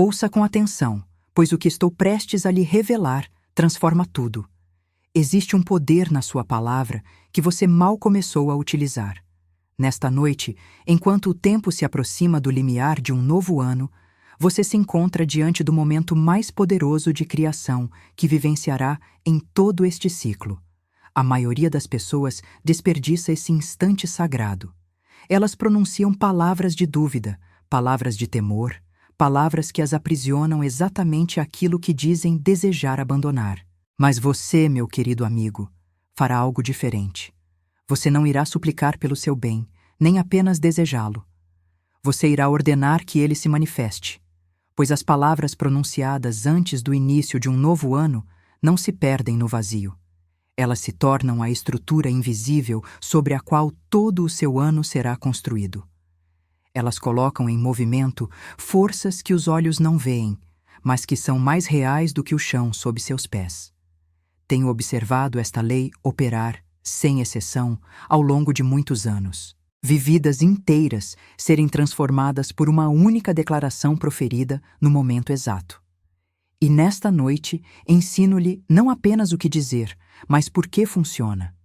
Ouça com atenção, pois o que estou prestes a lhe revelar transforma tudo. Existe um poder na sua palavra que você mal começou a utilizar. Nesta noite, enquanto o tempo se aproxima do limiar de um novo ano, você se encontra diante do momento mais poderoso de criação que vivenciará em todo este ciclo. A maioria das pessoas desperdiça esse instante sagrado. Elas pronunciam palavras de dúvida, palavras de temor, palavras que as aprisionam exatamente aquilo que dizem desejar abandonar. Mas você, meu querido amigo, fará algo diferente. Você não irá suplicar pelo seu bem, nem apenas desejá-lo. Você irá ordenar que ele se manifeste, pois as palavras pronunciadas antes do início de um novo ano não se perdem no vazio. Elas se tornam a estrutura invisível sobre a qual todo o seu ano será construído. Elas colocam em movimento forças que os olhos não veem, mas que são mais reais do que o chão sob seus pés. Tenho observado esta lei operar, sem exceção, ao longo de muitos anos. Vi vidas inteiras serem transformadas por uma única declaração proferida no momento exato. E nesta noite ensino-lhe não apenas o que dizer, mas por que funciona.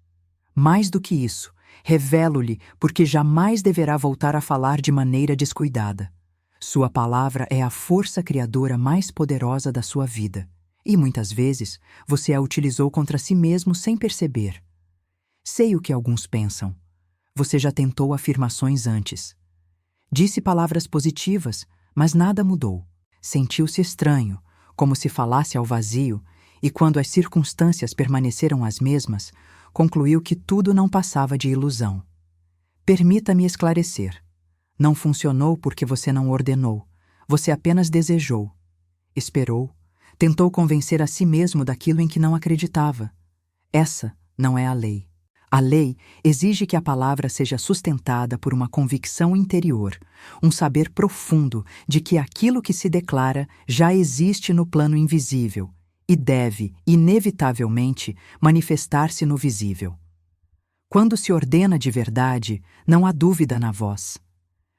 Mais do que isso, revelo-lhe porque jamais deverá voltar a falar de maneira descuidada. Sua palavra é a força criadora mais poderosa da sua vida. E muitas vezes você a utilizou contra si mesmo sem perceber. Sei o que alguns pensam. Você já tentou afirmações antes. Disse palavras positivas, mas nada mudou. Sentiu-se estranho, como se falasse ao vazio, e quando as circunstâncias permaneceram as mesmas, concluiu que tudo não passava de ilusão. Permita-me esclarecer. Não funcionou porque você não ordenou. Você apenas desejou. Esperou. Tentou convencer a si mesmo daquilo em que não acreditava. Essa não é a lei. A lei exige que a palavra seja sustentada por uma convicção interior, um saber profundo de que aquilo que se declara já existe no plano invisível e deve, inevitavelmente, manifestar-se no visível. Quando se ordena de verdade, não há dúvida na voz.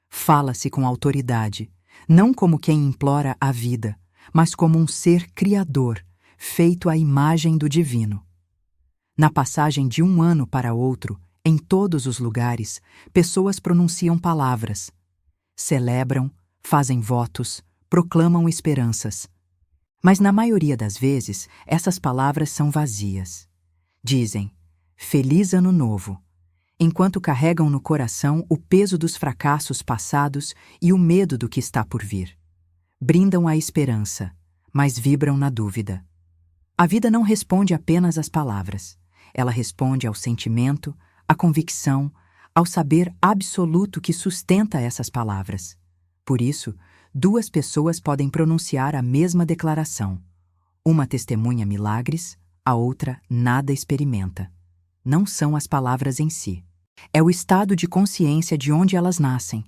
Fala-se com autoridade, não como quem implora a vida, mas como um ser criador, feito à imagem do divino. Na passagem de um ano para outro, em todos os lugares, pessoas pronunciam palavras, celebram, fazem votos, proclamam esperanças. Mas na maioria das vezes, essas palavras são vazias. Dizem, Feliz Ano Novo, enquanto carregam no coração o peso dos fracassos passados e o medo do que está por vir. Brindam a esperança, mas vibram na dúvida. A vida não responde apenas às palavras. Ela responde ao sentimento, à convicção, ao saber absoluto que sustenta essas palavras. Por isso, duas pessoas podem pronunciar a mesma declaração. Uma testemunha milagres, a outra nada experimenta. Não são as palavras em si. É o estado de consciência de onde elas nascem.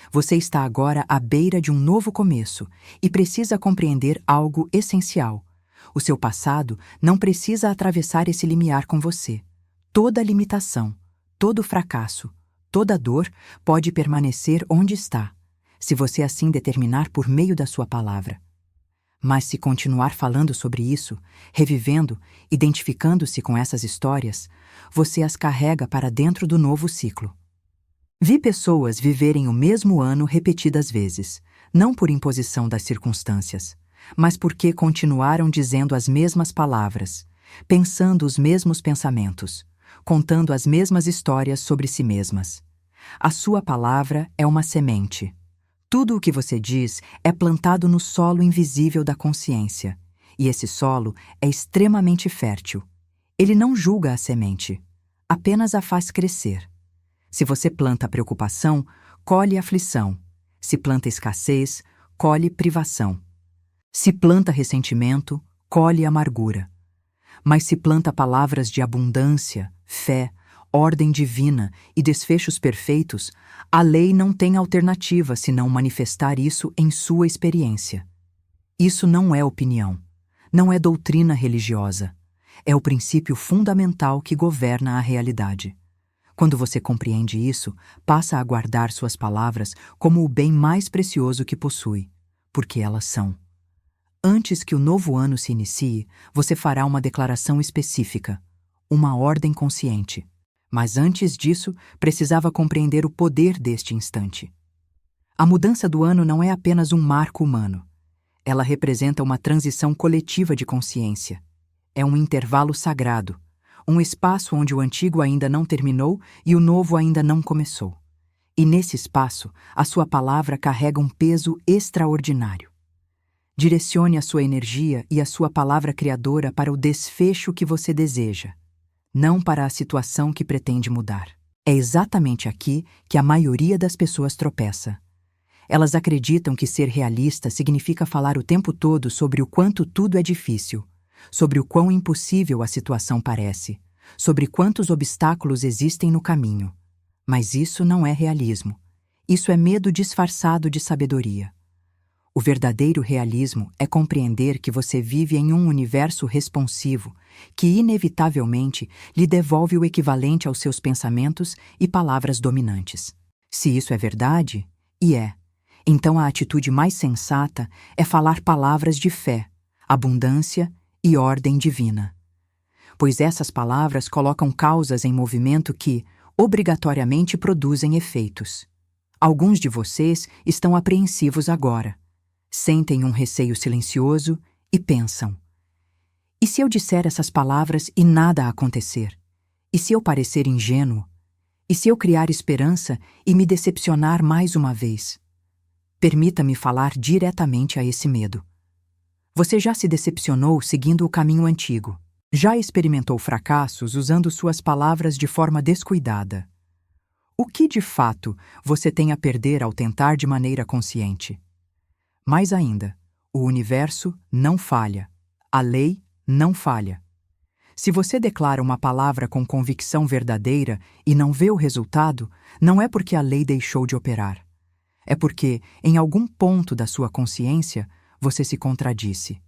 Você está agora à beira de um novo começo e precisa compreender algo essencial. O seu passado não precisa atravessar esse limiar com você. Toda limitação, todo fracasso, toda dor pode permanecer onde está, se você assim determinar por meio da sua palavra. Mas se continuar falando sobre isso, revivendo, identificando-se com essas histórias, você as carrega para dentro do novo ciclo. Vi pessoas viverem o mesmo ano repetidas vezes, não por imposição das circunstâncias, mas porque continuaram dizendo as mesmas palavras, pensando os mesmos pensamentos, contando as mesmas histórias sobre si mesmas. A sua palavra é uma semente. Tudo o que você diz é plantado no solo invisível da consciência, e esse solo é extremamente fértil. Ele não julga a semente, apenas a faz crescer. Se você planta preocupação, colhe aflição. Se planta escassez, colhe privação. Se planta ressentimento, colhe amargura. Mas se planta palavras de abundância, fé, ordem divina e desfechos perfeitos, a lei não tem alternativa senão manifestar isso em sua experiência. Isso não é opinião, não é doutrina religiosa. É o princípio fundamental que governa a realidade. Quando você compreende isso, passa a guardar suas palavras como o bem mais precioso que possui, porque elas são. Antes que o novo ano se inicie, você fará uma declaração específica, uma ordem consciente. Mas antes disso, precisava compreender o poder deste instante. A mudança do ano não é apenas um marco humano. Ela representa uma transição coletiva de consciência. É um intervalo sagrado, um espaço onde o antigo ainda não terminou e o novo ainda não começou. E nesse espaço, a sua palavra carrega um peso extraordinário. Direcione a sua energia e a sua palavra criadora para o desfecho que você deseja, não para a situação que pretende mudar. É exatamente aqui que a maioria das pessoas tropeça. Elas acreditam que ser realista significa falar o tempo todo sobre o quanto tudo é difícil, sobre o quão impossível a situação parece, sobre quantos obstáculos existem no caminho. Mas isso não é realismo. Isso é medo disfarçado de sabedoria. O verdadeiro realismo é compreender que você vive em um universo responsivo que, inevitavelmente, lhe devolve o equivalente aos seus pensamentos e palavras dominantes. Se isso é verdade, e é, então a atitude mais sensata é falar palavras de fé, abundância e ordem divina. Pois essas palavras colocam causas em movimento que, obrigatoriamente, produzem efeitos. Alguns de vocês estão apreensivos agora. Sentem um receio silencioso e pensam: e se eu disser essas palavras e nada acontecer? E se eu parecer ingênuo? E se eu criar esperança e me decepcionar mais uma vez? Permita-me falar diretamente a esse medo. Você já se decepcionou seguindo o caminho antigo. Já experimentou fracassos usando suas palavras de forma descuidada. O que, de fato, você tem a perder ao tentar de maneira consciente? Mais ainda, o universo não falha. A lei não falha. Se você declara uma palavra com convicção verdadeira e não vê o resultado, não é porque a lei deixou de operar. É porque, em algum ponto da sua consciência, você se contradisse.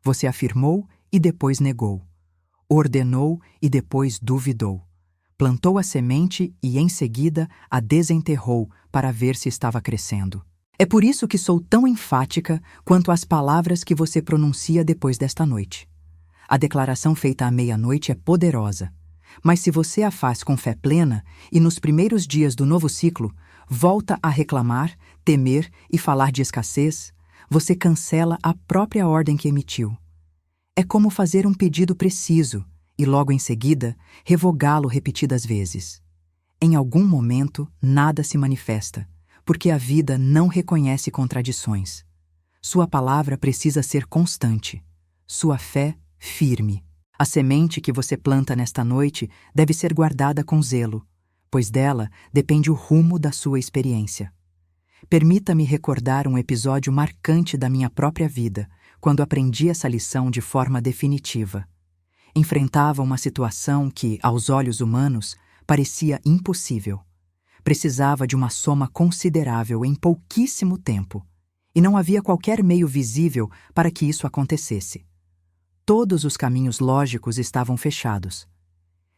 Você afirmou e depois negou. Ordenou e depois duvidou. Plantou a semente e, em seguida, a desenterrou para ver se estava crescendo. É por isso que sou tão enfática quanto às palavras que você pronuncia depois desta noite. A declaração feita à meia-noite é poderosa, mas se você a faz com fé plena e nos primeiros dias do novo ciclo volta a reclamar, temer e falar de escassez, você cancela a própria ordem que emitiu. É como fazer um pedido preciso e logo em seguida revogá-lo repetidas vezes. Em algum momento nada se manifesta, porque a vida não reconhece contradições. Sua palavra precisa ser constante, sua fé firme. A semente que você planta nesta noite deve ser guardada com zelo, pois dela depende o rumo da sua experiência. Permita-me recordar um episódio marcante da minha própria vida, quando aprendi essa lição de forma definitiva. Enfrentava uma situação que, aos olhos humanos, parecia impossível. Precisava de uma soma considerável em pouquíssimo tempo, e não havia qualquer meio visível para que isso acontecesse. Todos os caminhos lógicos estavam fechados.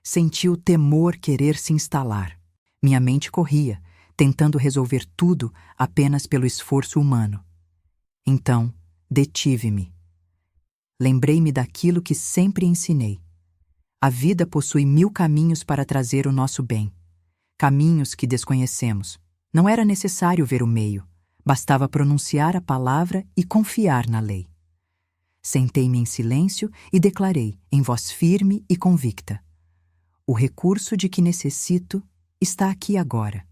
Senti o temor querer se instalar. Minha mente corria, tentando resolver tudo apenas pelo esforço humano. Então, detive-me. Lembrei-me daquilo que sempre ensinei. A vida possui 1000 caminhos para trazer o nosso bem. Caminhos que desconhecemos. Não era necessário ver o meio, bastava pronunciar a palavra e confiar na lei. Sentei-me em silêncio e declarei, em voz firme e convicta: o recurso de que necessito está aqui agora.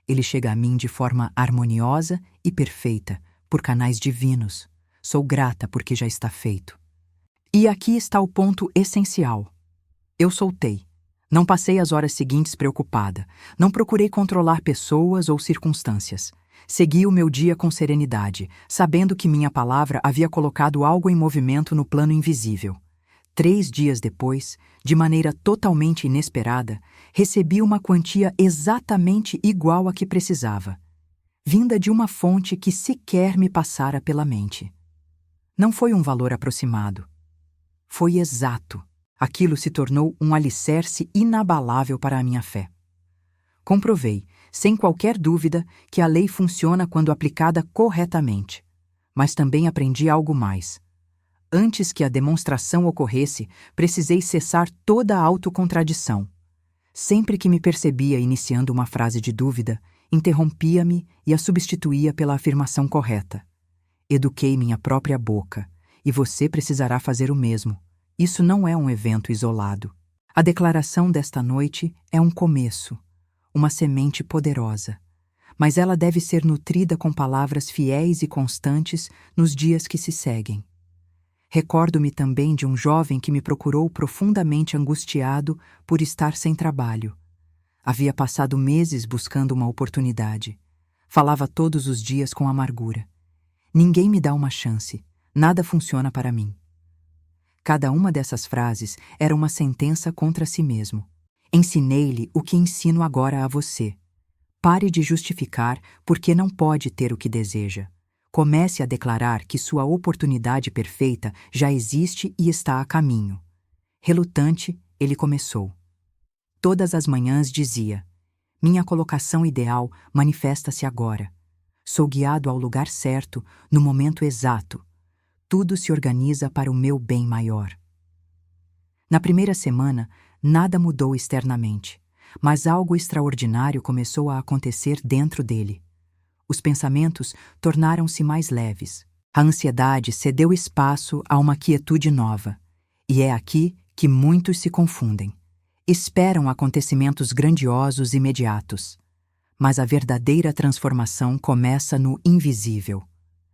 Ele chega a mim de forma harmoniosa e perfeita, por canais divinos. Sou grata porque já está feito. E aqui está o ponto essencial. Eu soltei. Não passei as horas seguintes preocupada. Não procurei controlar pessoas ou circunstâncias. Segui o meu dia com serenidade, sabendo que minha palavra havia colocado algo em movimento no plano invisível. 3 dias depois, de maneira totalmente inesperada, recebi uma quantia exatamente igual à que precisava, vinda de uma fonte que sequer me passara pela mente. Não foi um valor aproximado. Foi exato. Aquilo se tornou um alicerce inabalável para a minha fé. Comprovei, sem qualquer dúvida, que a lei funciona quando aplicada corretamente. Mas também aprendi algo mais. Antes que a demonstração ocorresse, precisei cessar toda a autocontradição. Sempre que me percebia iniciando uma frase de dúvida, interrompia-me e a substituía pela afirmação correta. Eduquei minha própria boca, e você precisará fazer o mesmo. Isso não é um evento isolado. A declaração desta noite é um começo, uma semente poderosa, mas ela deve ser nutrida com palavras fiéis e constantes nos dias que se seguem. Recordo-me também de um jovem que me procurou profundamente angustiado por estar sem trabalho. Havia passado meses buscando uma oportunidade. Falava todos os dias com amargura. Ninguém me dá uma chance, nada funciona para mim. Cada uma dessas frases era uma sentença contra si mesmo. Ensinei-lhe o que ensino agora a você. Pare de justificar porque não pode ter o que deseja. Comece a declarar que sua oportunidade perfeita já existe e está a caminho. Relutante, ele começou. Todas as manhãs dizia: minha colocação ideal manifesta-se agora. Sou guiado ao lugar certo, no momento exato. Tudo se organiza para o meu bem maior. Na primeira semana, nada mudou externamente, mas algo extraordinário começou a acontecer dentro dele. Os pensamentos tornaram-se mais leves. A ansiedade cedeu espaço a uma quietude nova. E é aqui que muitos se confundem. Esperam acontecimentos grandiosos imediatos. Mas a verdadeira transformação começa no invisível,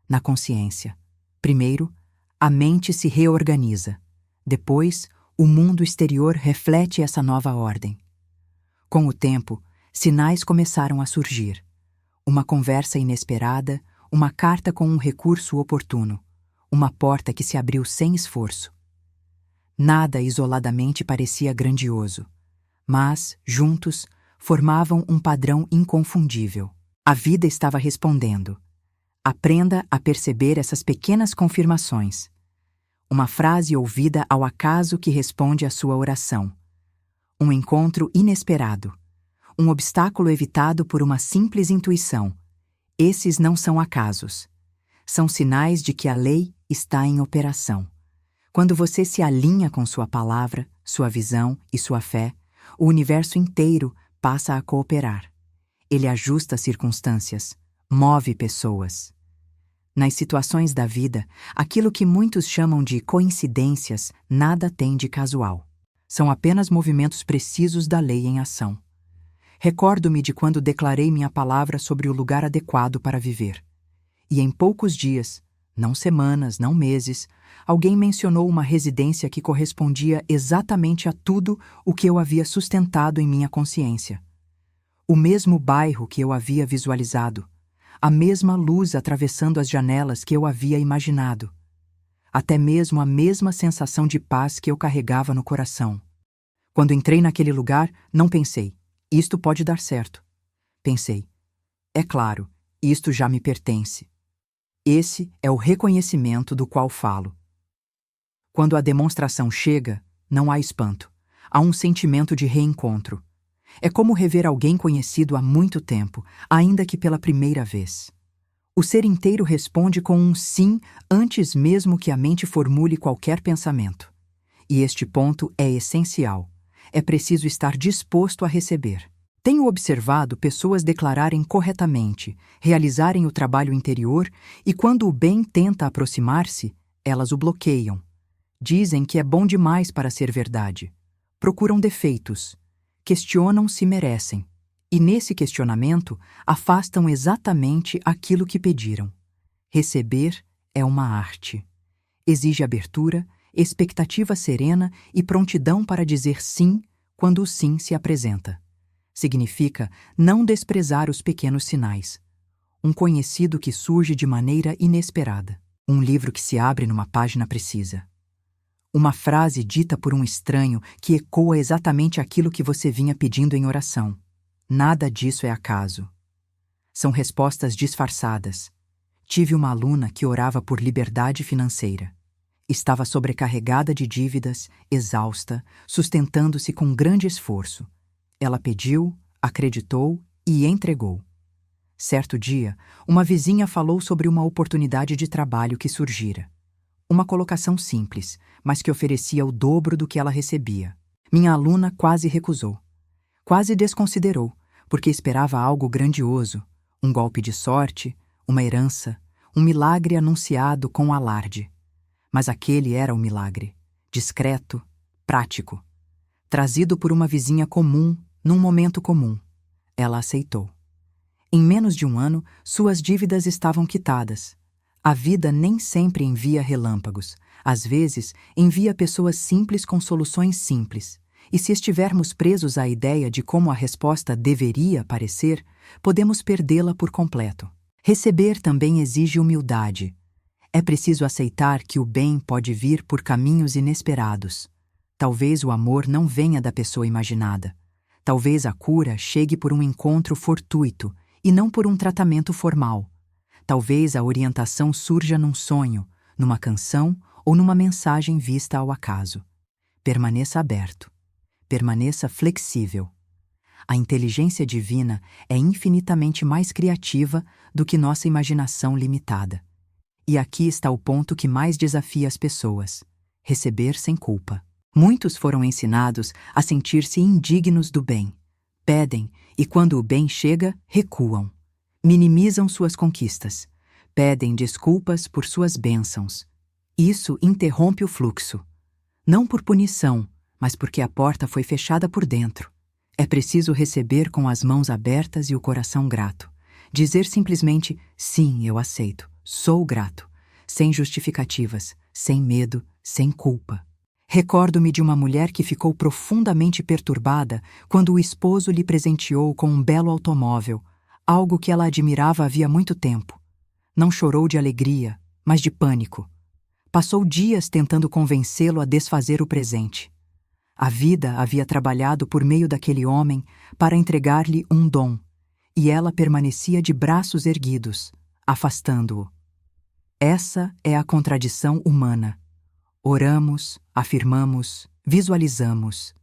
na consciência. Primeiro, a mente se reorganiza. Depois, o mundo exterior reflete essa nova ordem. Com o tempo, sinais começaram a surgir. Uma conversa inesperada, uma carta com um recurso oportuno, uma porta que se abriu sem esforço. Nada isoladamente parecia grandioso, mas, juntos, formavam um padrão inconfundível. A vida estava respondendo. Aprenda a perceber essas pequenas confirmações. Uma frase ouvida ao acaso que responde à sua oração. Um encontro inesperado. Um obstáculo evitado por uma simples intuição. Esses não são acasos. São sinais de que a lei está em operação. Quando você se alinha com sua palavra, sua visão e sua fé, o universo inteiro passa a cooperar. Ele ajusta circunstâncias, move pessoas. Nas situações da vida, aquilo que muitos chamam de coincidências nada tem de casual. São apenas movimentos precisos da lei em ação. Recordo-me de quando declarei minha palavra sobre o lugar adequado para viver. E em poucos dias, não semanas, não meses, alguém mencionou uma residência que correspondia exatamente a tudo o que eu havia sustentado em minha consciência. O mesmo bairro que eu havia visualizado, a mesma luz atravessando as janelas que eu havia imaginado, até mesmo a mesma sensação de paz que eu carregava no coração. Quando entrei naquele lugar, não pensei, isto pode dar certo. Pensei, é claro, isto já me pertence. Esse é o reconhecimento do qual falo. Quando a demonstração chega, não há espanto. Há um sentimento de reencontro. É como rever alguém conhecido há muito tempo, ainda que pela primeira vez. O ser inteiro responde com um sim antes mesmo que a mente formule qualquer pensamento. E este ponto é essencial. É preciso estar disposto a receber. Tenho observado pessoas declararem corretamente, realizarem o trabalho interior e quando o bem tenta aproximar-se, elas o bloqueiam. Dizem que é bom demais para ser verdade. Procuram defeitos. Questionam se merecem. E nesse questionamento, afastam exatamente aquilo que pediram. Receber é uma arte. Exige abertura, expectativa serena e prontidão para dizer sim quando o sim se apresenta. Significa não desprezar os pequenos sinais. Um conhecido que surge de maneira inesperada. Um livro que se abre numa página precisa. Uma frase dita por um estranho que ecoa exatamente aquilo que você vinha pedindo em oração. Nada disso é acaso. São respostas disfarçadas. Tive uma aluna que orava por liberdade financeira. Estava sobrecarregada de dívidas, exausta, sustentando-se com grande esforço. Ela pediu, acreditou e entregou. Certo dia, uma vizinha falou sobre uma oportunidade de trabalho que surgira. Uma colocação simples, mas que oferecia o dobro do que ela recebia. Minha aluna quase recusou. Quase desconsiderou, porque esperava algo grandioso, um golpe de sorte, uma herança, um milagre anunciado com alarde. Mas aquele era o milagre, discreto, prático, trazido por uma vizinha comum, num momento comum. Ela aceitou. Em menos de um ano, suas dívidas estavam quitadas. A vida nem sempre envia relâmpagos. Às vezes, envia pessoas simples com soluções simples. E se estivermos presos à ideia de como a resposta deveria parecer, podemos perdê-la por completo. Receber também exige humildade. É preciso aceitar que o bem pode vir por caminhos inesperados. Talvez o amor não venha da pessoa imaginada. Talvez a cura chegue por um encontro fortuito e não por um tratamento formal. Talvez a orientação surja num sonho, numa canção ou numa mensagem vista ao acaso. Permaneça aberto. Permaneça flexível. A inteligência divina é infinitamente mais criativa do que nossa imaginação limitada. E aqui está o ponto que mais desafia as pessoas: receber sem culpa. Muitos foram ensinados a sentir-se indignos do bem. Pedem, e quando o bem chega, recuam. Minimizam suas conquistas. Pedem desculpas por suas bênçãos. Isso interrompe o fluxo. Não por punição, mas porque a porta foi fechada por dentro. É preciso receber com as mãos abertas e o coração grato. Dizer simplesmente, sim, eu aceito, sou grato. Sem justificativas, sem medo, sem culpa. Recordo-me de uma mulher que ficou profundamente perturbada quando o esposo lhe presenteou com um belo automóvel, algo que ela admirava havia muito tempo. Não chorou de alegria, mas de pânico. Passou dias tentando convencê-lo a desfazer o presente. A vida havia trabalhado por meio daquele homem para entregar-lhe um dom, e ela permanecia de braços erguidos, afastando-o. Essa é a contradição humana. Oramos, afirmamos, visualizamos.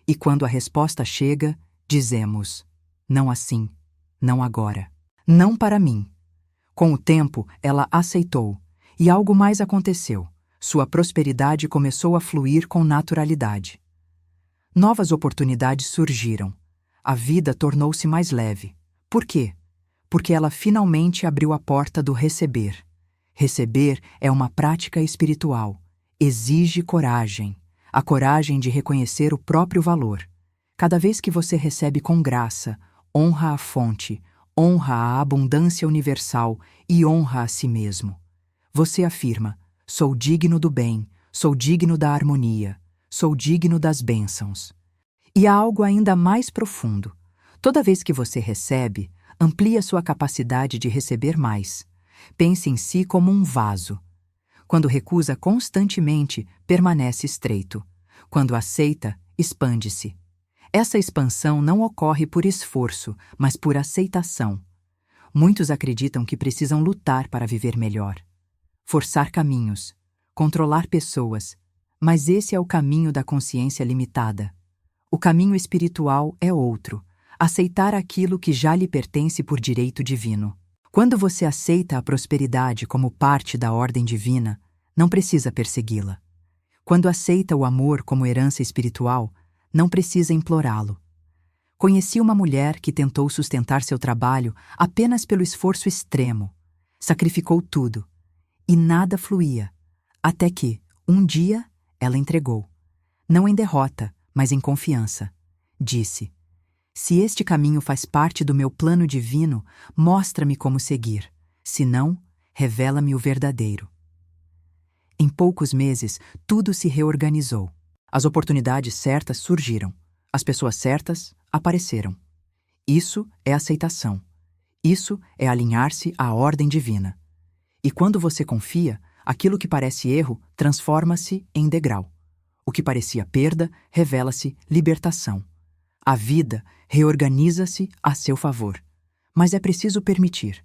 E quando a resposta chega, dizemos: não assim, não agora, não para mim. Com o tempo, ela aceitou, e algo mais aconteceu. Sua prosperidade começou a fluir com naturalidade. Novas oportunidades surgiram. A vida tornou-se mais leve. Por quê? Porque ela finalmente abriu a porta do receber. Receber é uma prática espiritual. Exige coragem. A coragem de reconhecer o próprio valor. Cada vez que você recebe com graça, honra a fonte, honra a abundância universal e honra a si mesmo. Você afirma: sou digno do bem, sou digno da harmonia, sou digno das bênçãos. E há algo ainda mais profundo. Toda vez que você recebe, amplia sua capacidade de receber mais. Pense em si como um vaso. Quando recusa constantemente, permanece estreito. Quando aceita, expande-se. Essa expansão não ocorre por esforço, mas por aceitação. Muitos acreditam que precisam lutar para viver melhor. Forçar caminhos, controlar pessoas, mas esse é o caminho da consciência limitada. O caminho espiritual é outro, aceitar aquilo que já lhe pertence por direito divino. Quando você aceita a prosperidade como parte da ordem divina, não precisa persegui-la. Quando aceita o amor como herança espiritual, não precisa implorá-lo. Conheci uma mulher que tentou sustentar seu trabalho apenas pelo esforço extremo. Sacrificou tudo. E nada fluía. Até que, um dia, ela entregou. Não em derrota, mas em confiança. Disse: se este caminho faz parte do meu plano divino, mostra-me como seguir. Se não, revela-me o verdadeiro. Em poucos meses, tudo se reorganizou. As oportunidades certas surgiram. As pessoas certas apareceram. Isso é aceitação. Isso é alinhar-se à ordem divina. E quando você confia, aquilo que parece erro transforma-se em degrau. O que parecia perda revela-se libertação. A vida reorganiza-se a seu favor. Mas é preciso permitir.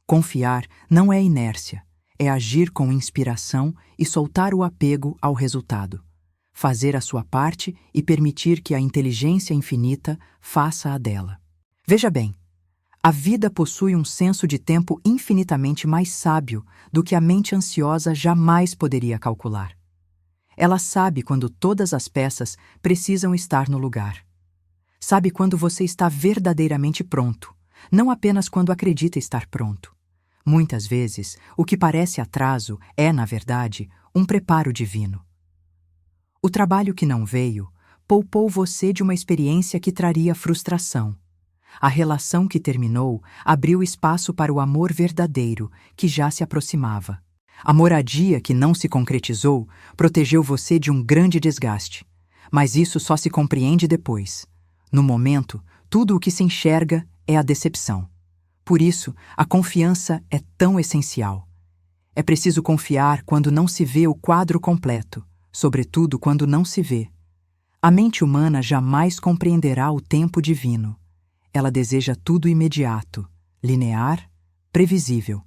Confiar não é inércia, é agir com inspiração e soltar o apego ao resultado. Fazer a sua parte e permitir que a inteligência infinita faça a dela. Veja bem, A vida possui um senso de tempo infinitamente mais sábio do que a mente ansiosa jamais poderia calcular. Ela sabe quando todas as peças precisam estar no lugar. Sabe quando você está verdadeiramente pronto, não apenas quando acredita estar pronto. Muitas vezes, o que parece atraso é, na verdade, um preparo divino. O trabalho que não veio poupou você de uma experiência que traria frustração. A relação que terminou abriu espaço para o amor verdadeiro que já se aproximava. A moradia que não se concretizou protegeu você de um grande desgaste. Mas isso só se compreende depois. No momento, tudo o que se enxerga é a decepção. Por isso, a confiança é tão essencial. É preciso confiar quando não se vê o quadro completo, sobretudo quando não se vê. A mente humana jamais compreenderá o tempo divino. Ela deseja tudo imediato, linear, previsível.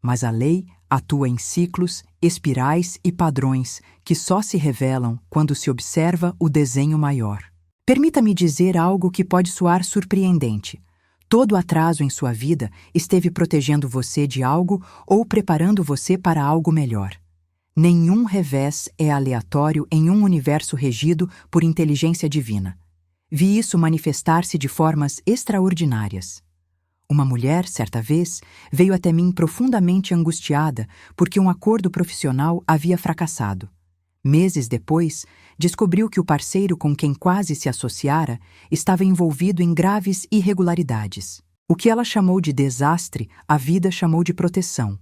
Mas a lei atua em ciclos, espirais e padrões que só se revelam quando se observa o desenho maior. Permita-me dizer algo que pode soar surpreendente. Todo atraso em sua vida esteve protegendo você de algo ou preparando você para algo melhor. Nenhum revés é aleatório em um universo regido por inteligência divina. Vi isso manifestar-se de formas extraordinárias. Uma mulher, certa vez, veio até mim profundamente angustiada porque um acordo profissional havia fracassado. Meses depois, descobriu que o parceiro com quem quase se associara estava envolvido em graves irregularidades. O que ela chamou de desastre, a vida chamou de proteção.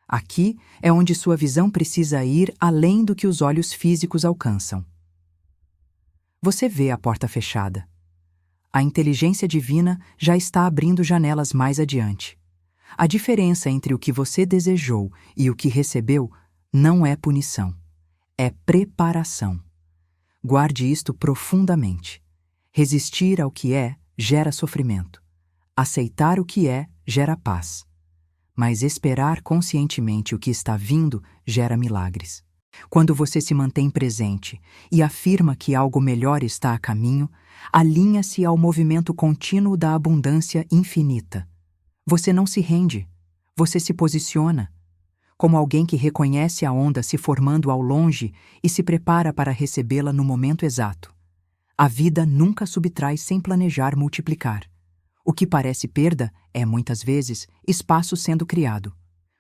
Aqui é onde sua visão precisa ir além do que os olhos físicos alcançam. Você vê a porta fechada. A inteligência divina já está abrindo janelas mais adiante. A diferença entre o que você desejou e o que recebeu não é punição, é preparação. Guarde isto profundamente. Resistir ao que é gera sofrimento. Aceitar o que é gera paz. Mas esperar conscientemente o que está vindo gera milagres. Quando você se mantém presente e afirma que algo melhor está a caminho, alinha-se ao movimento contínuo da abundância infinita. Você não se rende, você se posiciona, como alguém que reconhece a onda se formando ao longe e se prepara para recebê-la no momento exato. A vida nunca subtrai sem planejar multiplicar. O que parece perda é, muitas vezes, espaço sendo criado.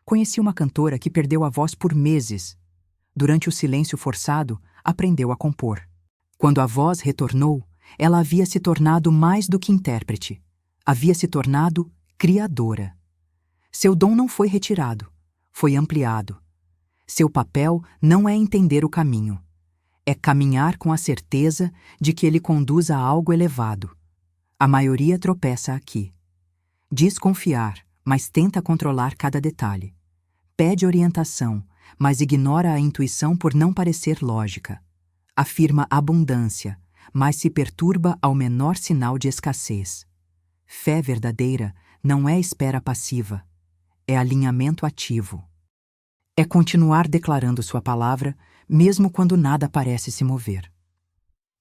Conheci uma cantora que perdeu a voz por meses. Durante o silêncio forçado, aprendeu a compor. Quando a voz retornou, ela havia se tornado mais do que intérprete. Havia se tornado criadora. Seu dom não foi retirado, foi ampliado. Seu papel não é entender o caminho. É caminhar com a certeza de que ele conduz a algo elevado. A maioria tropeça aqui. Diz confiar, mas tenta controlar cada detalhe. Pede orientação, mas ignora a intuição por não parecer lógica. Afirma abundância, mas se perturba ao menor sinal de escassez. Fé verdadeira não é espera passiva, é alinhamento ativo. É continuar declarando sua palavra, mesmo quando nada parece se mover.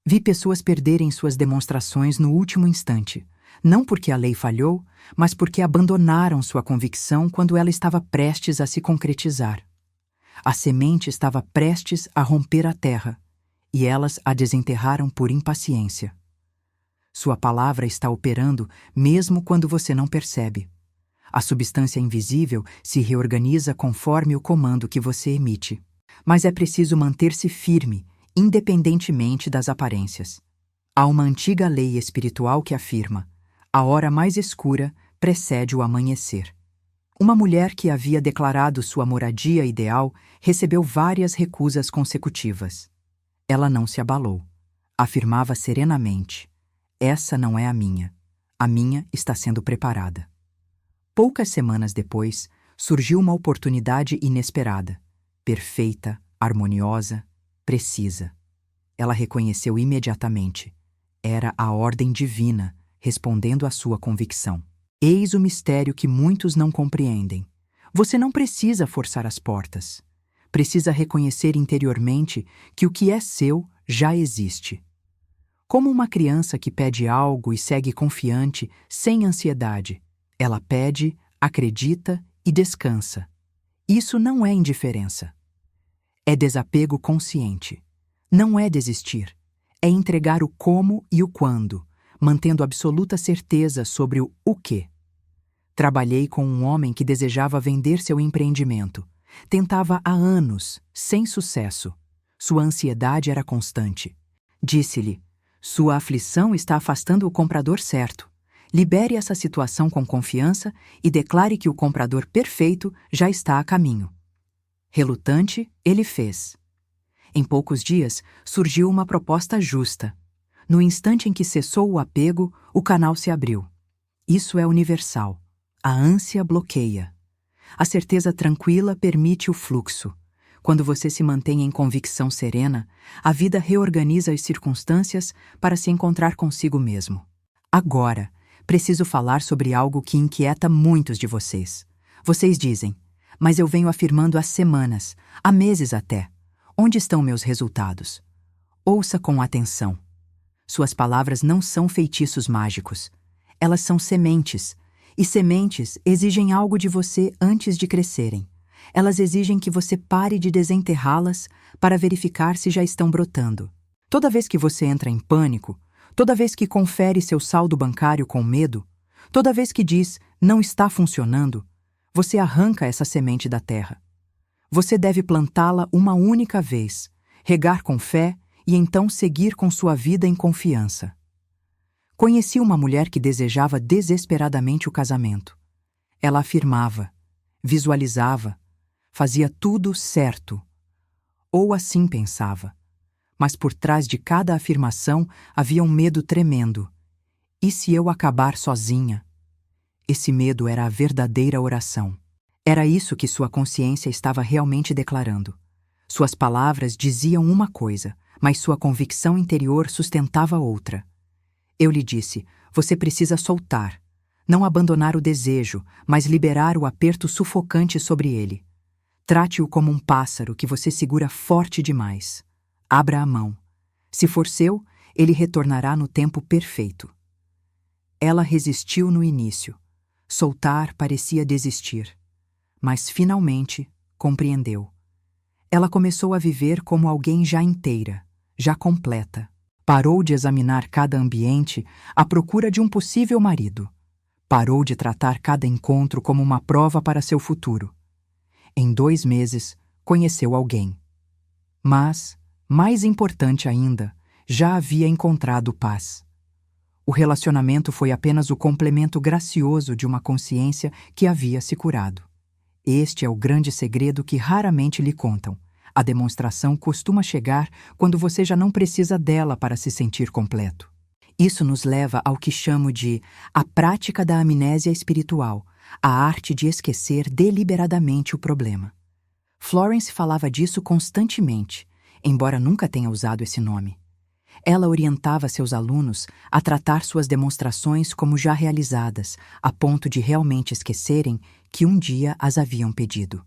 Vi pessoas perderem suas demonstrações no último instante, não porque a lei falhou, mas porque abandonaram sua convicção quando ela estava prestes a se concretizar. A semente estava prestes a romper a terra, e elas a desenterraram por impaciência. Sua palavra está operando mesmo quando você não percebe. A substância invisível se reorganiza conforme o comando que você emite. Mas é preciso manter-se firme, independentemente das aparências. Há uma antiga lei espiritual que afirma: a hora mais escura precede o amanhecer. Uma mulher que havia declarado sua moradia ideal recebeu várias recusas consecutivas. Ela não se abalou. Afirmava serenamente: essa não é a minha. A minha está sendo preparada. Poucas semanas depois, surgiu uma oportunidade inesperada, perfeita, harmoniosa, precisa. Ela reconheceu imediatamente. Era a ordem divina, respondendo à sua convicção. Eis o mistério que muitos não compreendem. Você não precisa forçar as portas. Precisa reconhecer interiormente que o que é seu já existe. Como uma criança que pede algo e segue confiante, sem ansiedade. Ela pede, acredita e descansa. Isso não é indiferença. É desapego consciente. Não é desistir. É entregar o como e o quando, mantendo absoluta certeza sobre o quê. Trabalhei com um homem que desejava vender seu empreendimento. Tentava há anos, sem sucesso. Sua ansiedade era constante. Disse-lhe: sua aflição está afastando o comprador certo. Libere essa situação com confiança e declare que o comprador perfeito já está a caminho. Relutante, ele fez. Em poucos dias, surgiu uma proposta justa. No instante em que cessou o apego, o canal se abriu. Isso é universal. A ânsia bloqueia. A certeza tranquila permite o fluxo. Quando você se mantém em convicção serena, a vida reorganiza as circunstâncias para se encontrar consigo mesmo. Agora, preciso falar sobre algo que inquieta muitos de vocês. Vocês dizem: mas eu venho afirmando há semanas, há meses até. Onde estão meus resultados? Ouça com atenção. Suas palavras não são feitiços mágicos. Elas são sementes. E sementes exigem algo de você antes de crescerem. Elas exigem que você pare de desenterrá-las para verificar se já estão brotando. Toda vez que você entra em pânico, toda vez que confere seu saldo bancário com medo, toda vez que diz não está funcionando, você arranca essa semente da terra. Você deve plantá-la uma única vez, regar com fé e então seguir com sua vida em confiança. Conheci uma mulher que desejava desesperadamente o casamento. Ela afirmava, visualizava, fazia tudo certo. Ou assim pensava. Mas por trás de cada afirmação havia um medo tremendo. E se eu acabar sozinha? Esse medo era a verdadeira oração. Era isso que sua consciência estava realmente declarando. Suas palavras diziam uma coisa, mas sua convicção interior sustentava outra. Eu lhe disse: você precisa soltar. Não abandonar o desejo, mas liberar o aperto sufocante sobre ele. Trate-o como um pássaro que você segura forte demais. Abra a mão. Se for seu, ele retornará no tempo perfeito. Ela resistiu no início. Soltar parecia desistir. Mas finalmente compreendeu. Ela começou a viver como alguém já inteira, já completa. Parou de examinar cada ambiente à procura de um possível marido. Parou de tratar cada encontro como uma prova para seu futuro. Em 2 meses, conheceu alguém. Mas, mais importante ainda, já havia encontrado paz. O relacionamento foi apenas o complemento gracioso de uma consciência que havia se curado. Este é o grande segredo que raramente lhe contam. A demonstração costuma chegar quando você já não precisa dela para se sentir completo. Isso nos leva ao que chamo de a prática da amnésia espiritual, a arte de esquecer deliberadamente o problema. Florence falava disso constantemente, embora nunca tenha usado esse nome. Ela orientava seus alunos a tratar suas demonstrações como já realizadas, a ponto de realmente esquecerem que um dia as haviam pedido.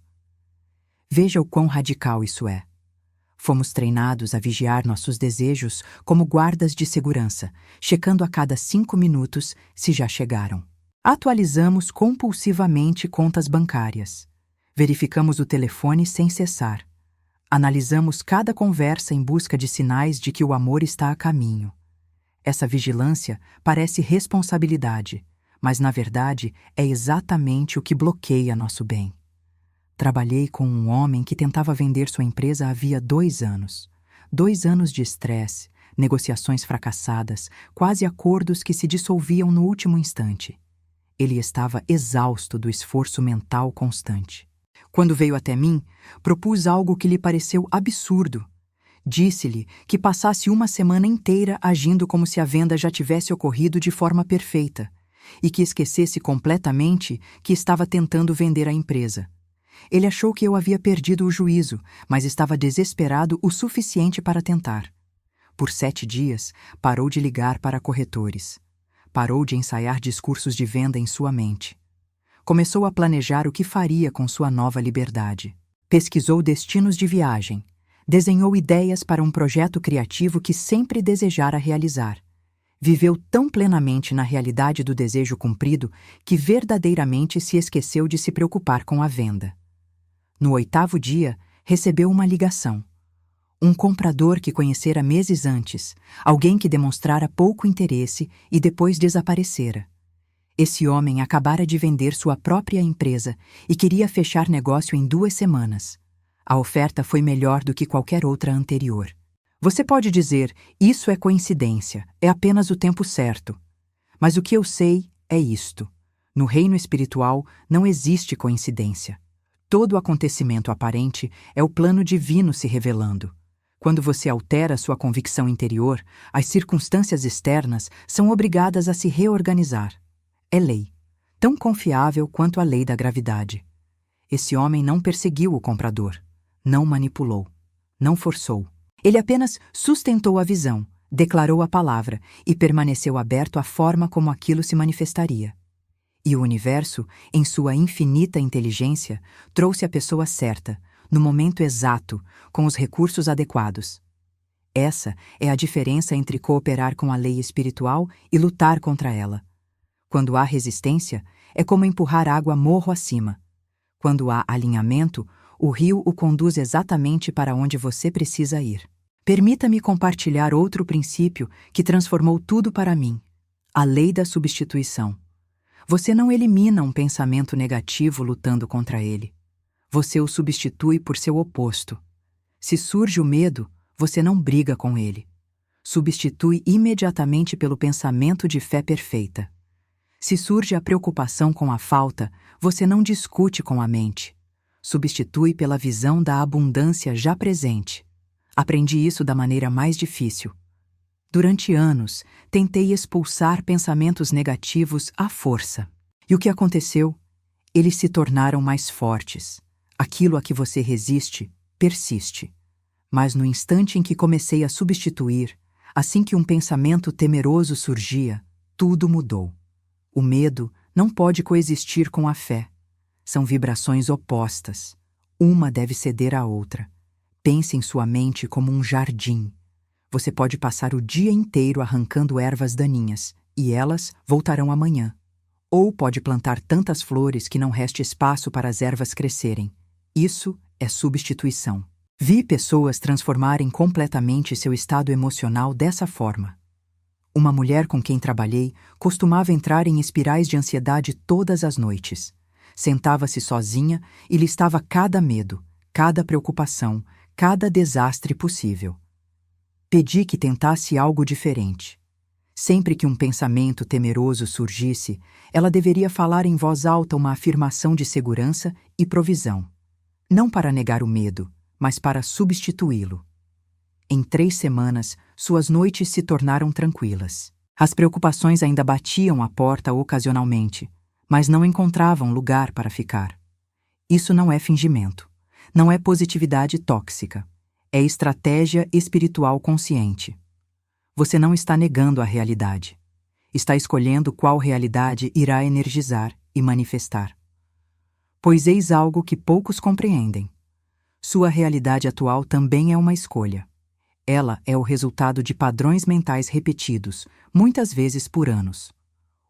Veja o quão radical isso é. Fomos treinados a vigiar nossos desejos como guardas de segurança, checando a cada 5 minutos se já chegaram. Atualizamos compulsivamente contas bancárias. Verificamos o telefone sem cessar. Analisamos cada conversa em busca de sinais de que o amor está a caminho. Essa vigilância parece responsabilidade, mas na verdade é exatamente o que bloqueia nosso bem. Trabalhei com um homem que tentava vender sua empresa havia 2 anos. 2 anos de estresse, negociações fracassadas, quase acordos que se dissolviam no último instante. Ele estava exausto do esforço mental constante. Quando veio até mim, propus algo que lhe pareceu absurdo. Disse-lhe que passasse 1 semana inteira agindo como se a venda já tivesse ocorrido de forma perfeita e que esquecesse completamente que estava tentando vender a empresa. Ele achou que eu havia perdido o juízo, mas estava desesperado o suficiente para tentar. Por 7 dias, parou de ligar para corretores. Parou de ensaiar discursos de venda em sua mente. Começou a planejar o que faria com sua nova liberdade. Pesquisou destinos de viagem. Desenhou ideias para um projeto criativo que sempre desejara realizar. Viveu tão plenamente na realidade do desejo cumprido que verdadeiramente se esqueceu de se preocupar com a venda. No 8º dia, recebeu uma ligação. Um comprador que conhecera meses antes, alguém que demonstrara pouco interesse e depois desaparecera. Esse homem acabara de vender sua própria empresa e queria fechar negócio em 2 semanas. A oferta foi melhor do que qualquer outra anterior. Você pode dizer, isso é coincidência, é apenas o tempo certo. Mas o que eu sei é isto. No reino espiritual não existe coincidência. Todo acontecimento aparente é o plano divino se revelando. Quando você altera sua convicção interior, as circunstâncias externas são obrigadas a se reorganizar. É lei, tão confiável quanto a lei da gravidade. Esse homem não perseguiu o comprador, não manipulou, não forçou. Ele apenas sustentou a visão, declarou a palavra e permaneceu aberto à forma como aquilo se manifestaria. E o universo, em sua infinita inteligência, trouxe a pessoa certa, no momento exato, com os recursos adequados. Essa é a diferença entre cooperar com a lei espiritual e lutar contra ela. Quando há resistência, é como empurrar água morro acima. Quando há alinhamento, o rio o conduz exatamente para onde você precisa ir. Permita-me compartilhar outro princípio que transformou tudo para mim: a lei da substituição. Você não elimina um pensamento negativo lutando contra ele. Você o substitui por seu oposto. Se surge o medo, você não briga com ele. Substitui imediatamente pelo pensamento de fé perfeita. Se surge a preocupação com a falta, você não discute com a mente. Substitui pela visão da abundância já presente. Aprendi isso da maneira mais difícil. Durante anos, tentei expulsar pensamentos negativos à força. E o que aconteceu? Eles se tornaram mais fortes. Aquilo a que você resiste, persiste. Mas no instante em que comecei a substituir, assim que um pensamento temeroso surgia, tudo mudou. O medo não pode coexistir com a fé. São vibrações opostas. Uma deve ceder à outra. Pense em sua mente como um jardim. Você pode passar o dia inteiro arrancando ervas daninhas, e elas voltarão amanhã. Ou pode plantar tantas flores que não reste espaço para as ervas crescerem. Isso é substituição. Vi pessoas transformarem completamente seu estado emocional dessa forma. Uma mulher com quem trabalhei costumava entrar em espirais de ansiedade todas as noites. Sentava-se sozinha e listava cada medo, cada preocupação, cada desastre possível. Pedi que tentasse algo diferente. Sempre que um pensamento temeroso surgisse, ela deveria falar em voz alta uma afirmação de segurança e provisão. Não para negar o medo, mas para substituí-lo. Em 3 semanas, suas noites se tornaram tranquilas. As preocupações ainda batiam à porta ocasionalmente, mas não encontravam lugar para ficar. Isso não é fingimento. Não é positividade tóxica. É estratégia espiritual consciente. Você não está negando a realidade. Está escolhendo qual realidade irá energizar e manifestar. Pois eis algo que poucos compreendem. Sua realidade atual também é uma escolha. Ela é o resultado de padrões mentais repetidos, muitas vezes por anos.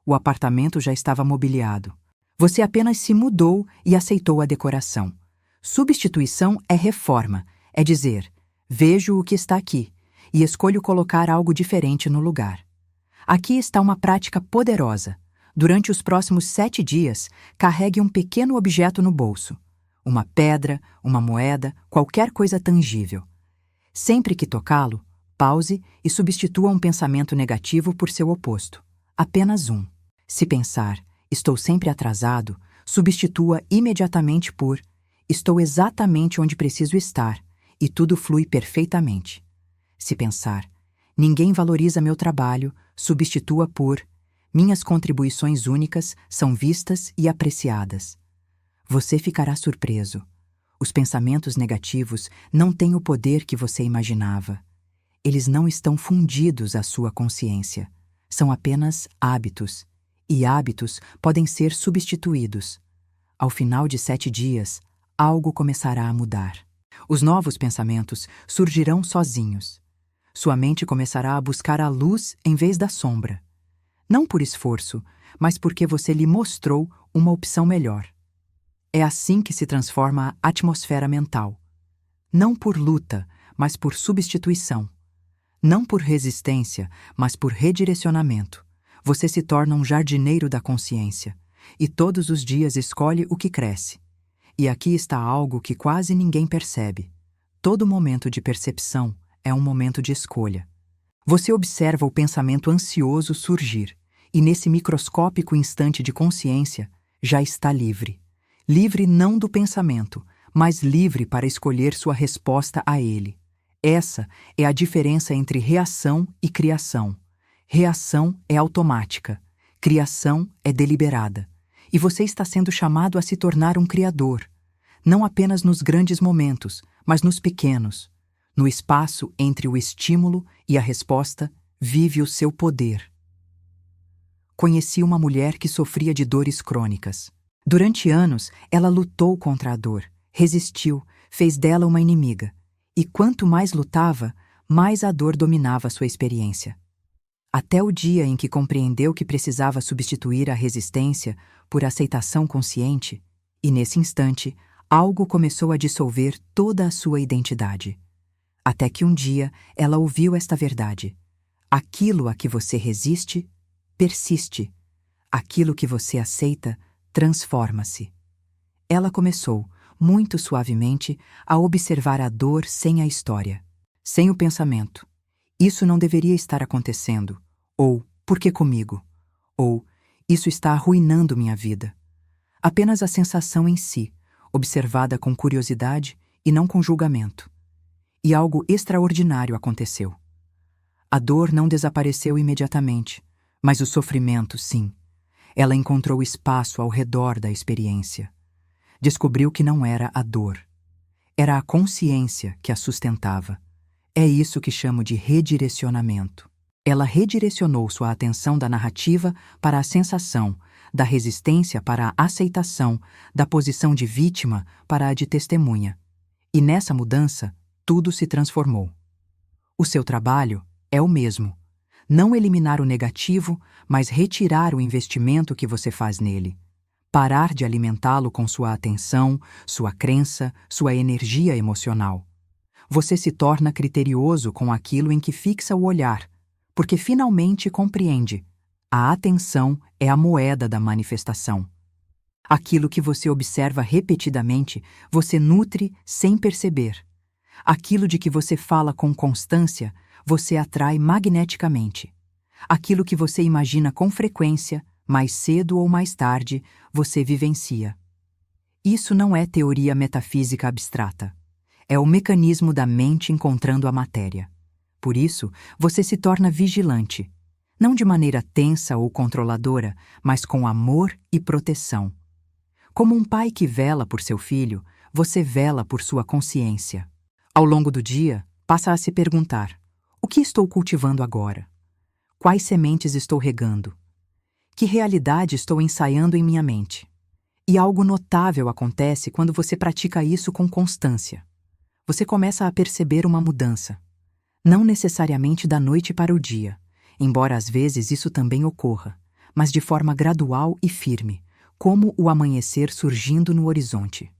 O apartamento já estava mobiliado. Você apenas se mudou e aceitou a decoração. Substituição é reforma, é dizer, vejo o que está aqui e escolho colocar algo diferente no lugar. Aqui está uma prática poderosa. Durante os próximos 7 dias, carregue um pequeno objeto no bolso. Uma pedra, uma moeda, qualquer coisa tangível. Sempre que tocá-lo, pause e substitua um pensamento negativo por seu oposto. Apenas um. Se pensar, estou sempre atrasado, substitua imediatamente por estou exatamente onde preciso estar e tudo flui perfeitamente. Se pensar, ninguém valoriza meu trabalho, substitua por minhas contribuições únicas são vistas e apreciadas. Você ficará surpreso. Os pensamentos negativos não têm o poder que você imaginava. Eles não estão fundidos à sua consciência. São apenas hábitos. E hábitos podem ser substituídos. Ao final de 7 dias, algo começará a mudar. Os novos pensamentos surgirão sozinhos. Sua mente começará a buscar a luz em vez da sombra. Não por esforço, mas porque você lhe mostrou uma opção melhor. É assim que se transforma a atmosfera mental. Não por luta, mas por substituição. Não por resistência, mas por redirecionamento. Você se torna um jardineiro da consciência, e todos os dias escolhe o que cresce. E aqui está algo que quase ninguém percebe. Todo momento de percepção é um momento de escolha. Você observa o pensamento ansioso surgir, e nesse microscópico instante de consciência, já está livre. Livre não do pensamento, mas livre para escolher sua resposta a ele. Essa é a diferença entre reação e criação. Reação é automática, criação é deliberada. E você está sendo chamado a se tornar um criador, não apenas nos grandes momentos, mas nos pequenos. No espaço entre o estímulo e a resposta, vive o seu poder. Conheci uma mulher que sofria de dores crônicas. Durante anos, ela lutou contra a dor, resistiu, fez dela uma inimiga. E quanto mais lutava, mais a dor dominava sua experiência. Até o dia em que compreendeu que precisava substituir a resistência por aceitação consciente, e nesse instante, algo começou a dissolver toda a sua identidade. Até que um dia ela ouviu esta verdade: aquilo a que você resiste, persiste. Aquilo que você aceita, transforma-se. Ela começou, muito suavemente, a observar a dor sem a história, sem o pensamento. Isso não deveria estar acontecendo. Ou, por que comigo? Ou, isso está arruinando minha vida. Apenas a sensação em si, observada com curiosidade e não com julgamento. E algo extraordinário aconteceu. A dor não desapareceu imediatamente, mas o sofrimento, sim. Ela encontrou espaço ao redor da experiência. Descobriu que não era a dor. Era a consciência que a sustentava. É isso que chamo de redirecionamento. Ela redirecionou sua atenção da narrativa para a sensação, da resistência para a aceitação, da posição de vítima para a de testemunha. E nessa mudança, tudo se transformou. O seu trabalho é o mesmo. Não eliminar o negativo, mas retirar o investimento que você faz nele. Parar de alimentá-lo com sua atenção, sua crença, sua energia emocional. Você se torna criterioso com aquilo em que fixa o olhar, porque finalmente compreende: a atenção é a moeda da manifestação. Aquilo que você observa repetidamente, você nutre sem perceber. Aquilo de que você fala com constância, você atrai magneticamente. Aquilo que você imagina com frequência, mais cedo ou mais tarde, você vivencia. Isso não é teoria metafísica abstrata. É o mecanismo da mente encontrando a matéria. Por isso, você se torna vigilante, não de maneira tensa ou controladora, mas com amor e proteção. Como um pai que vela por seu filho, você vela por sua consciência. Ao longo do dia, passa a se perguntar: o que estou cultivando agora? Quais sementes estou regando? Que realidade estou ensaiando em minha mente? E algo notável acontece quando você pratica isso com constância. Você começa a perceber uma mudança. Não necessariamente da noite para o dia, embora às vezes isso também ocorra, mas de forma gradual e firme, como o amanhecer surgindo no horizonte.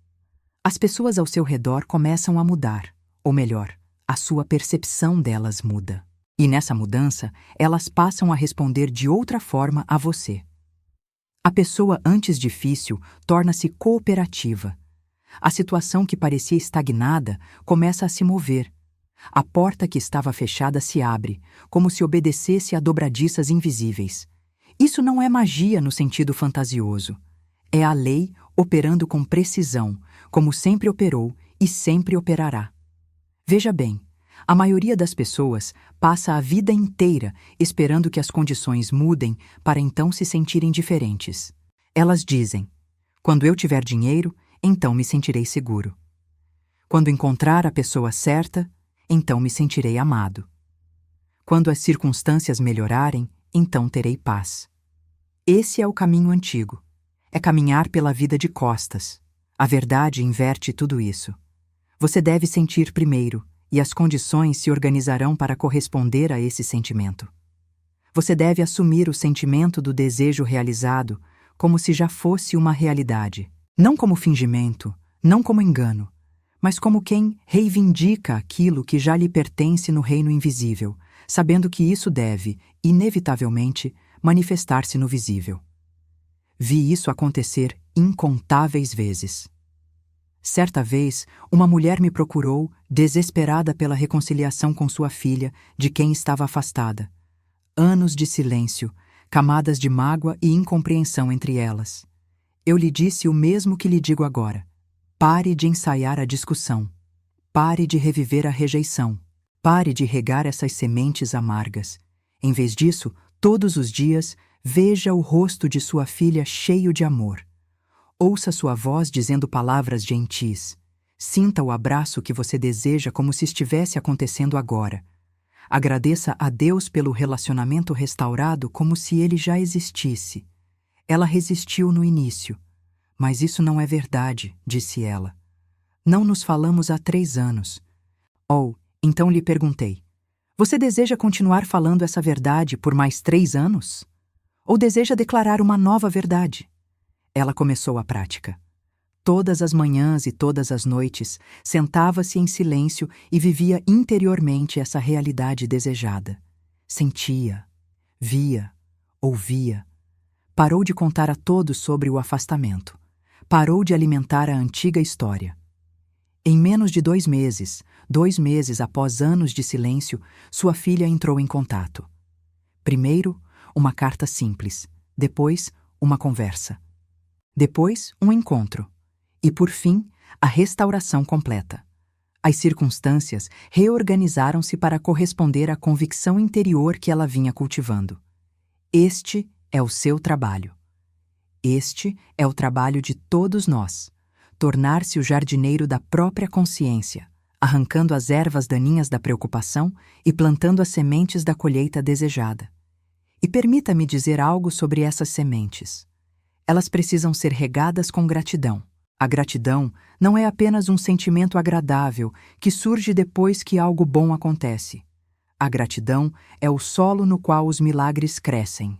As pessoas ao seu redor começam a mudar, ou melhor, a sua percepção delas muda. E nessa mudança, elas passam a responder de outra forma a você. A pessoa antes difícil torna-se cooperativa. A situação que parecia estagnada começa a se mover. A porta que estava fechada se abre, como se obedecesse a dobradiças invisíveis. Isso não é magia no sentido fantasioso. É a lei operando com precisão, como sempre operou e sempre operará. Veja bem, a maioria das pessoas passa a vida inteira esperando que as condições mudem para então se sentirem diferentes. Elas dizem: quando eu tiver dinheiro, então me sentirei seguro. Quando encontrar a pessoa certa, então me sentirei amado. Quando as circunstâncias melhorarem, então terei paz. Esse é o caminho antigo. É caminhar pela vida de costas. A verdade inverte tudo isso. Você deve sentir primeiro, e as condições se organizarão para corresponder a esse sentimento. Você deve assumir o sentimento do desejo realizado como se já fosse uma realidade, não como fingimento, não como engano, mas como quem reivindica aquilo que já lhe pertence no reino invisível, sabendo que isso deve, inevitavelmente, manifestar-se no visível. Vi isso acontecer incontáveis vezes. Certa vez, uma mulher me procurou, desesperada pela reconciliação com sua filha, de quem estava afastada. Anos de silêncio, camadas de mágoa e incompreensão entre elas. Eu lhe disse o mesmo que lhe digo agora. Pare de ensaiar a discussão. Pare de reviver a rejeição. Pare de regar essas sementes amargas. Em vez disso, todos os dias, veja o rosto de sua filha cheio de amor. Ouça sua voz dizendo palavras gentis. Sinta o abraço que você deseja como se estivesse acontecendo agora. Agradeça a Deus pelo relacionamento restaurado como se ele já existisse. Ela resistiu no início. Mas isso não é verdade, disse ela. Não nos falamos há 3 anos. Então lhe perguntei. Você deseja continuar falando essa verdade por mais 3 anos? Ou deseja declarar uma nova verdade? Ela começou a prática. Todas as manhãs e todas as noites, sentava-se em silêncio e vivia interiormente essa realidade desejada. Sentia, via, ouvia. Parou de contar a todos sobre o afastamento. Parou de alimentar a antiga história. Em menos de 2 meses, 2 meses após anos de silêncio, sua filha entrou em contato. Primeiro, uma carta simples. Depois, uma conversa. Depois, um encontro. E, por fim, a restauração completa. As circunstâncias reorganizaram-se para corresponder à convicção interior que ela vinha cultivando. Este é o seu trabalho. Este é o trabalho de todos nós. Tornar-se o jardineiro da própria consciência, arrancando as ervas daninhas da preocupação e plantando as sementes da colheita desejada. E permita-me dizer algo sobre essas sementes. Elas precisam ser regadas com gratidão. A gratidão não é apenas um sentimento agradável que surge depois que algo bom acontece. A gratidão é o solo no qual os milagres crescem.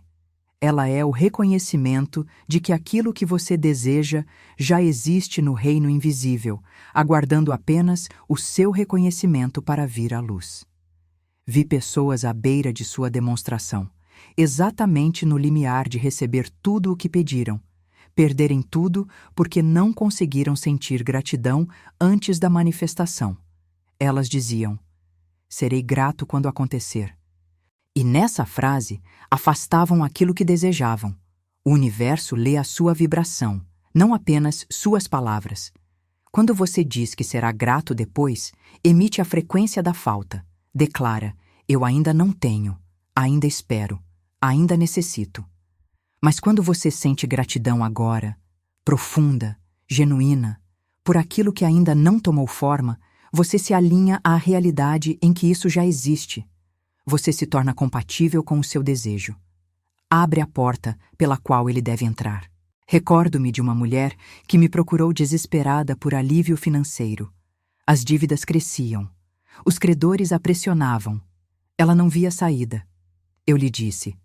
Ela é o reconhecimento de que aquilo que você deseja já existe no reino invisível, aguardando apenas o seu reconhecimento para vir à luz. Vi pessoas à beira de sua demonstração, exatamente no limiar de receber tudo o que pediram, perderem tudo porque não conseguiram sentir gratidão antes da manifestação. Elas diziam: serei grato quando acontecer. E nessa frase, afastavam aquilo que desejavam. O universo lê a sua vibração, não apenas suas palavras. Quando você diz que será grato depois, emite a frequência da falta. Declara: eu ainda não tenho, ainda espero, ainda necessito. Mas quando você sente gratidão agora, profunda, genuína, por aquilo que ainda não tomou forma, você se alinha à realidade em que isso já existe. Você se torna compatível com o seu desejo. Abre a porta pela qual ele deve entrar. Recordo-me de uma mulher que me procurou desesperada por alívio financeiro. As dívidas cresciam. Os credores a pressionavam. Ela não via saída. Eu lhe disse: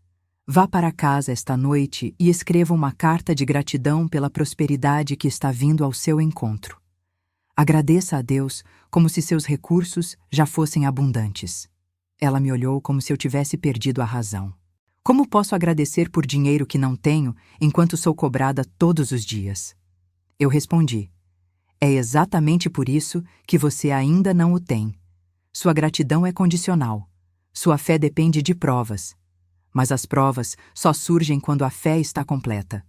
vá para casa esta noite e escreva uma carta de gratidão pela prosperidade que está vindo ao seu encontro. Agradeça a Deus como se seus recursos já fossem abundantes. Ela me olhou como se eu tivesse perdido a razão. Como posso agradecer por dinheiro que não tenho enquanto sou cobrada todos os dias? Eu respondi: é exatamente por isso que você ainda não o tem. Sua gratidão é condicional. Sua fé depende de provas. Mas as provas só surgem quando a fé está completa.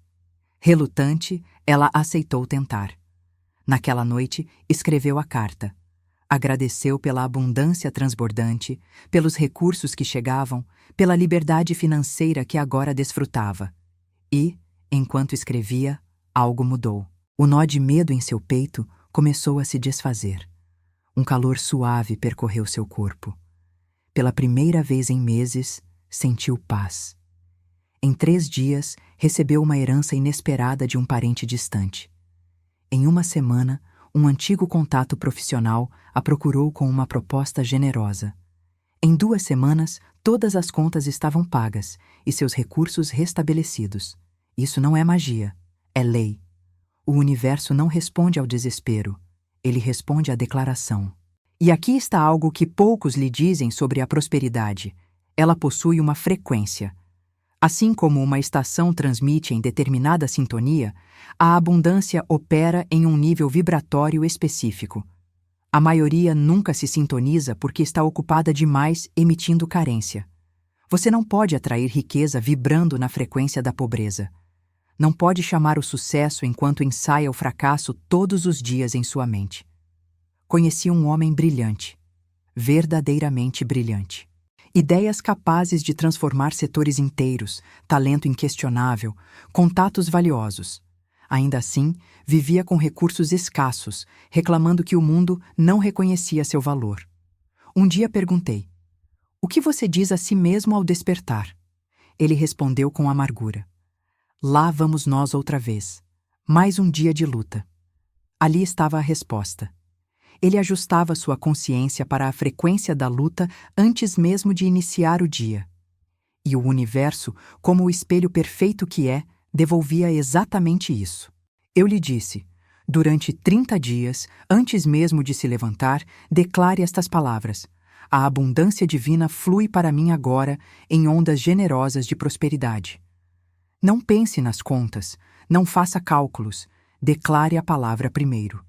Relutante, ela aceitou tentar. Naquela noite, escreveu a carta. Agradeceu pela abundância transbordante, pelos recursos que chegavam, pela liberdade financeira que agora desfrutava. E, enquanto escrevia, algo mudou. O nó de medo em seu peito começou a se desfazer. Um calor suave percorreu seu corpo. Pela primeira vez em meses, sentiu paz. Em 3 dias, recebeu uma herança inesperada de um parente distante. Em 1 semana, um antigo contato profissional a procurou com uma proposta generosa. Em 2 semanas, todas as contas estavam pagas e seus recursos restabelecidos. Isso não é magia, é lei. O universo não responde ao desespero, ele responde à declaração. E aqui está algo que poucos lhe dizem sobre a prosperidade. Ela possui uma frequência. Assim como uma estação transmite em determinada sintonia, a abundância opera em um nível vibratório específico. A maioria nunca se sintoniza porque está ocupada demais emitindo carência. Você não pode atrair riqueza vibrando na frequência da pobreza. Não pode chamar o sucesso enquanto ensaia o fracasso todos os dias em sua mente. Conheci um homem brilhante, verdadeiramente brilhante. Ideias capazes de transformar setores inteiros, talento inquestionável, contatos valiosos. Ainda assim, vivia com recursos escassos, reclamando que o mundo não reconhecia seu valor. Um dia perguntei: "O que você diz a si mesmo ao despertar?" Ele respondeu com amargura: "Lá vamos nós outra vez. Mais um dia de luta." Ali estava a resposta. Ele ajustava sua consciência para a frequência da luta antes mesmo de iniciar o dia. E o universo, como o espelho perfeito que é, devolvia exatamente isso. Eu lhe disse: durante 30 dias, antes mesmo de se levantar, declare estas palavras: "A abundância divina flui para mim agora em ondas generosas de prosperidade." Não pense nas contas, não faça cálculos, declare a palavra primeiro.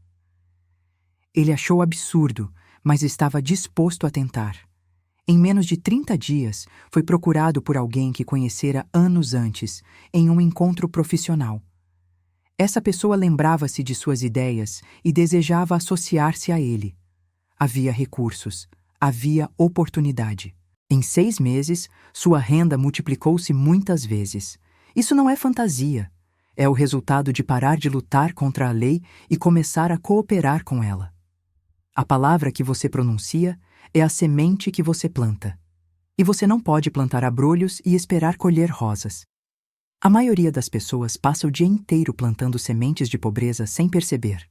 Ele achou absurdo, mas estava disposto a tentar. Em menos de 30 dias, foi procurado por alguém que conhecera anos antes, em um encontro profissional. Essa pessoa lembrava-se de suas ideias e desejava associar-se a ele. Havia recursos, havia oportunidade. Em 6 meses, sua renda multiplicou-se muitas vezes. Isso não é fantasia. É o resultado de parar de lutar contra a lei e começar a cooperar com ela. A palavra que você pronuncia é a semente que você planta. E você não pode plantar abrolhos e esperar colher rosas. A maioria das pessoas passa o dia inteiro plantando sementes de pobreza sem perceber.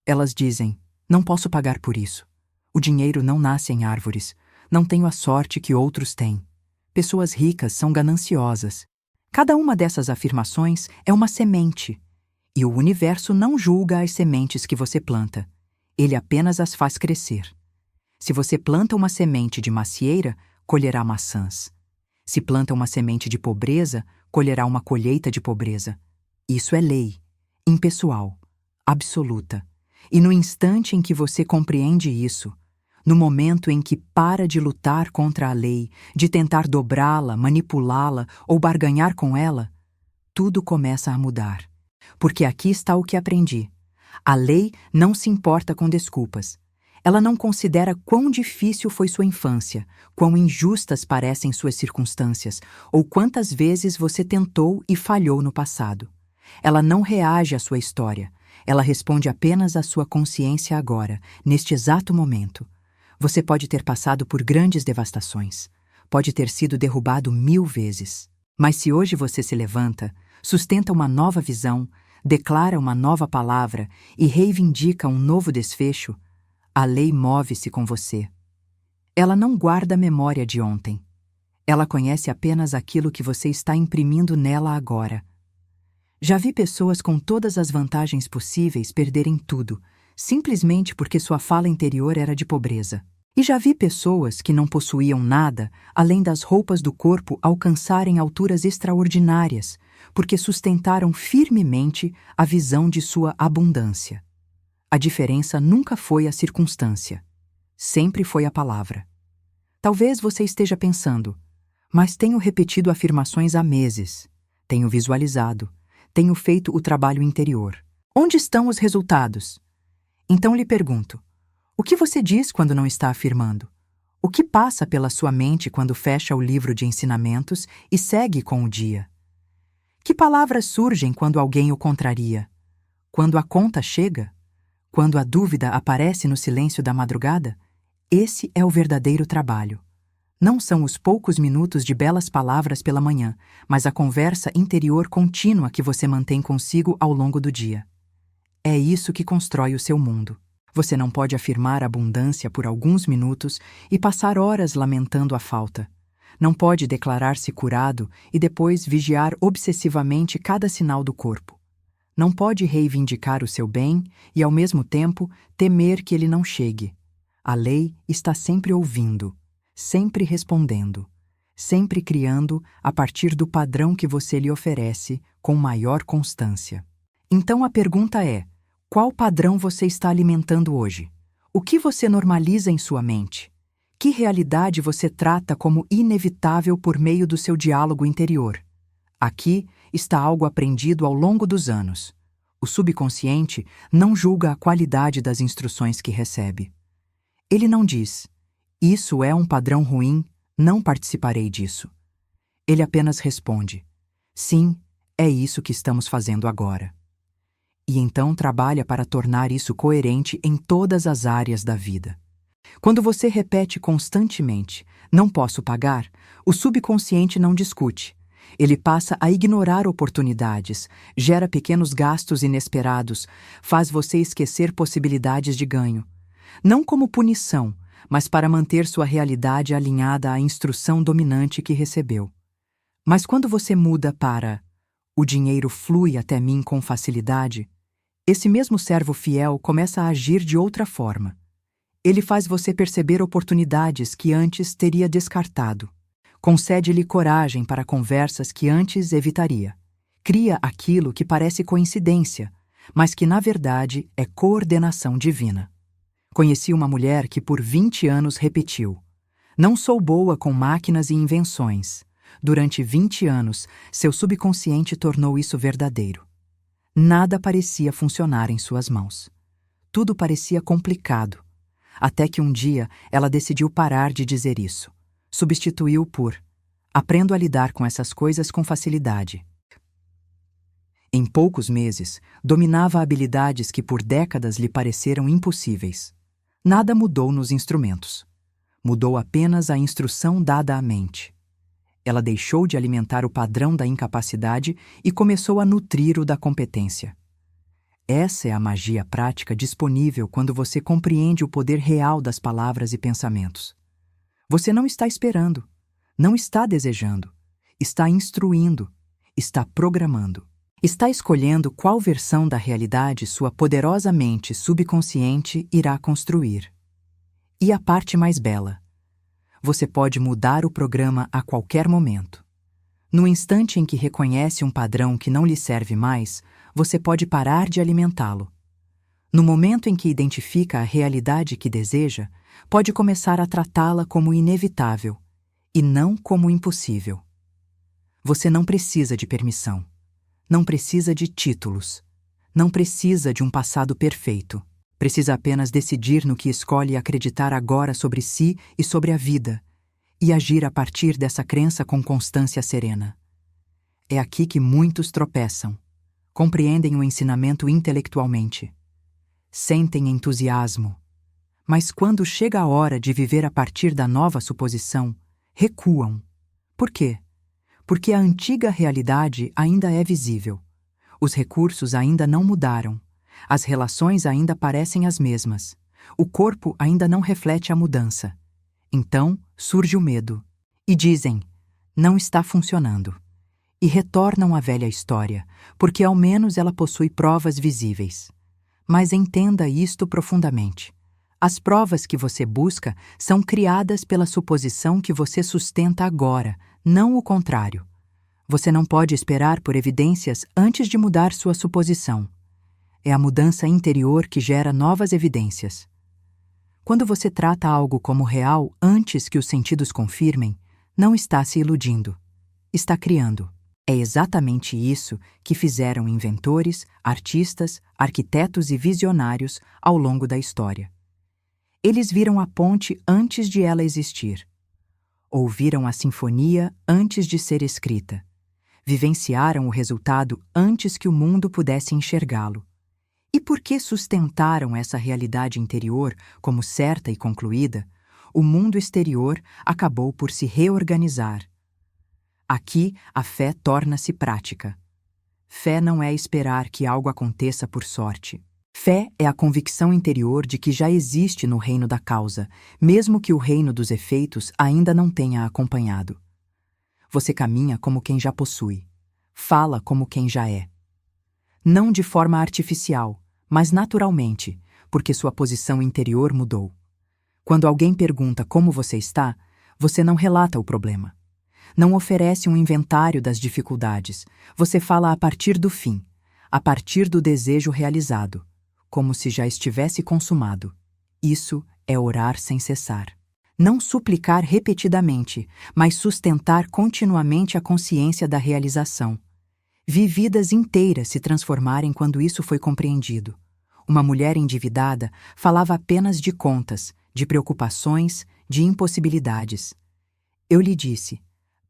Elas dizem: "Não posso pagar por isso. O dinheiro não nasce em árvores. Não tenho a sorte que outros têm. Pessoas ricas são gananciosas." Cada uma dessas afirmações é uma semente. E o universo não julga as sementes que você planta. Ele apenas as faz crescer. Se você planta uma semente de macieira, colherá maçãs. Se planta uma semente de pobreza, colherá uma colheita de pobreza. Isso é lei, impessoal, absoluta. E no instante em que você compreende isso, no momento em que para de lutar contra a lei, de tentar dobrá-la, manipulá-la ou barganhar com ela, tudo começa a mudar. Porque aqui está o que aprendi. A lei não se importa com desculpas. Ela não considera quão difícil foi sua infância, quão injustas parecem suas circunstâncias, ou quantas vezes você tentou e falhou no passado. Ela não reage à sua história. Ela responde apenas à sua consciência agora, neste exato momento. Você pode ter passado por grandes devastações. Pode ter sido derrubado 1000 vezes. Mas se hoje você se levanta, sustenta uma nova visão, declara uma nova palavra e reivindica um novo desfecho, a lei move-se com você. Ela não guarda a memória de ontem. Ela conhece apenas aquilo que você está imprimindo nela agora. Já vi pessoas com todas as vantagens possíveis perderem tudo, simplesmente porque sua fala interior era de pobreza. E já vi pessoas que não possuíam nada, além das roupas do corpo, alcançarem alturas extraordinárias, porque sustentaram firmemente a visão de sua abundância. A diferença nunca foi a circunstância, sempre foi a palavra. Talvez você esteja pensando: "Mas tenho repetido afirmações há meses, tenho visualizado, tenho feito o trabalho interior. Onde estão os resultados?" Então lhe pergunto: o que você diz quando não está afirmando? O que passa pela sua mente quando fecha o livro de ensinamentos e segue com o dia? Que palavras surgem quando alguém o contraria? Quando a conta chega? Quando a dúvida aparece no silêncio da madrugada? Esse é o verdadeiro trabalho. Não são os poucos minutos de belas palavras pela manhã, mas a conversa interior contínua que você mantém consigo ao longo do dia. É isso que constrói o seu mundo. Você não pode afirmar abundância por alguns minutos e passar horas lamentando a falta. Não pode declarar-se curado e depois vigiar obsessivamente cada sinal do corpo. Não pode reivindicar o seu bem e, ao mesmo tempo, temer que ele não chegue. A lei está sempre ouvindo, sempre respondendo, sempre criando a partir do padrão que você lhe oferece com maior constância. Então a pergunta é: qual padrão você está alimentando hoje? O que você normaliza em sua mente? Que realidade você trata como inevitável por meio do seu diálogo interior? Aqui está algo aprendido ao longo dos anos. O subconsciente não julga a qualidade das instruções que recebe. Ele não diz: isso é um padrão ruim, não participarei disso. Ele apenas responde: sim, é isso que estamos fazendo agora. E então trabalha para tornar isso coerente em todas as áreas da vida. Quando você repete constantemente, não posso pagar, o subconsciente não discute. Ele passa a ignorar oportunidades, gera pequenos gastos inesperados, faz você esquecer possibilidades de ganho. Não como punição, mas para manter sua realidade alinhada à instrução dominante que recebeu. Mas quando você muda para "o dinheiro flui até mim com facilidade", esse mesmo servo fiel começa a agir de outra forma. Ele faz você perceber oportunidades que antes teria descartado. Concede-lhe coragem para conversas que antes evitaria. Cria aquilo que parece coincidência, mas que na verdade é coordenação divina. Conheci uma mulher que por 20 anos repetiu: não sou boa com máquinas e invenções. Durante 20 anos, seu subconsciente tornou isso verdadeiro. Nada parecia funcionar em suas mãos. Tudo parecia complicado. Até que um dia ela decidiu parar de dizer isso. Substituiu por: aprendo a lidar com essas coisas com facilidade. Em poucos meses, dominava habilidades que por décadas lhe pareceram impossíveis. Nada mudou nos instrumentos. Mudou apenas a instrução dada à mente. Ela deixou de alimentar o padrão da incapacidade e começou a nutrir o da competência. Essa é a magia prática disponível quando você compreende o poder real das palavras e pensamentos. Você não está esperando, não está desejando, está instruindo, está programando. Está escolhendo qual versão da realidade sua poderosa mente subconsciente irá construir. E a parte mais bela: você pode mudar o programa a qualquer momento. No instante em que reconhece um padrão que não lhe serve mais, você pode parar de alimentá-lo. No momento em que identifica a realidade que deseja, pode começar a tratá-la como inevitável e não como impossível. Você não precisa de permissão. Não precisa de títulos. Não precisa de um passado perfeito. Precisa apenas decidir no que escolhe acreditar agora sobre si e sobre a vida, e agir a partir dessa crença com constância serena. É aqui que muitos tropeçam. Compreendem o ensinamento intelectualmente. Sentem entusiasmo. Mas quando chega a hora de viver a partir da nova suposição, recuam. Por quê? Porque a antiga realidade ainda é visível. Os recursos ainda não mudaram. As relações ainda parecem as mesmas. O corpo ainda não reflete a mudança. Então surge o medo. E dizem: não está funcionando. E retornam à velha história, porque ao menos ela possui provas visíveis. Mas entenda isto profundamente. As provas que você busca são criadas pela suposição que você sustenta agora, não o contrário. Você não pode esperar por evidências antes de mudar sua suposição. É a mudança interior que gera novas evidências. Quando você trata algo como real antes que os sentidos confirmem, não está se iludindo. Está criando. É exatamente isso que fizeram inventores, artistas, arquitetos e visionários ao longo da história. Eles viram a ponte antes de ela existir. Ouviram a sinfonia antes de ser escrita. Vivenciaram o resultado antes que o mundo pudesse enxergá-lo. E porque sustentaram essa realidade interior como certa e concluída, o mundo exterior acabou por se reorganizar. Aqui, a fé torna-se prática. Fé não é esperar que algo aconteça por sorte. Fé é a convicção interior de que já existe no reino da causa, mesmo que o reino dos efeitos ainda não tenha acompanhado. Você caminha como quem já possui. Fala como quem já é. Não de forma artificial, mas naturalmente, porque sua posição interior mudou. Quando alguém pergunta como você está, você não relata o problema. Não oferece um inventário das dificuldades. Você fala a partir do fim, a partir do desejo realizado, como se já estivesse consumado. Isso é orar sem cessar. Não suplicar repetidamente, mas sustentar continuamente a consciência da realização. Vi vidas inteiras se transformarem quando isso foi compreendido. Uma mulher endividada falava apenas de contas, de preocupações, de impossibilidades. Eu lhe disse: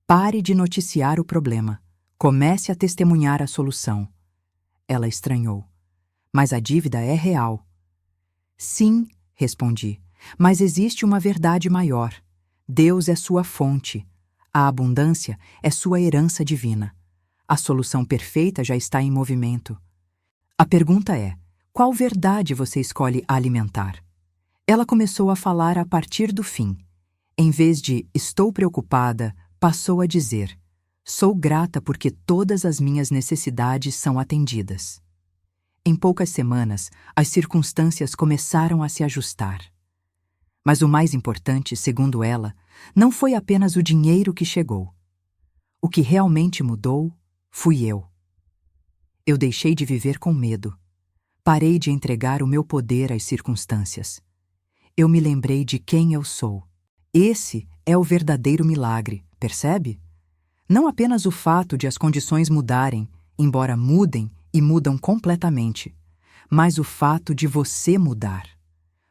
pare de noticiar o problema. Comece a testemunhar a solução. Ela estranhou. Mas a dívida é real. Sim, respondi, mas existe uma verdade maior. Deus é sua fonte. A abundância é sua herança divina. A solução perfeita já está em movimento. A pergunta é: qual verdade você escolhe alimentar? Ela começou a falar a partir do fim. Em vez de estou preocupada, passou a dizer: sou grata porque todas as minhas necessidades são atendidas. Em poucas semanas, as circunstâncias começaram a se ajustar. Mas o mais importante, segundo ela, não foi apenas o dinheiro que chegou. O que realmente mudou fui eu. Eu deixei de viver com medo. Parei de entregar o meu poder às circunstâncias. Eu me lembrei de quem eu sou. Esse é o verdadeiro milagre, percebe? Não apenas o fato de as condições mudarem, embora mudem e mudam completamente, mas o fato de você mudar.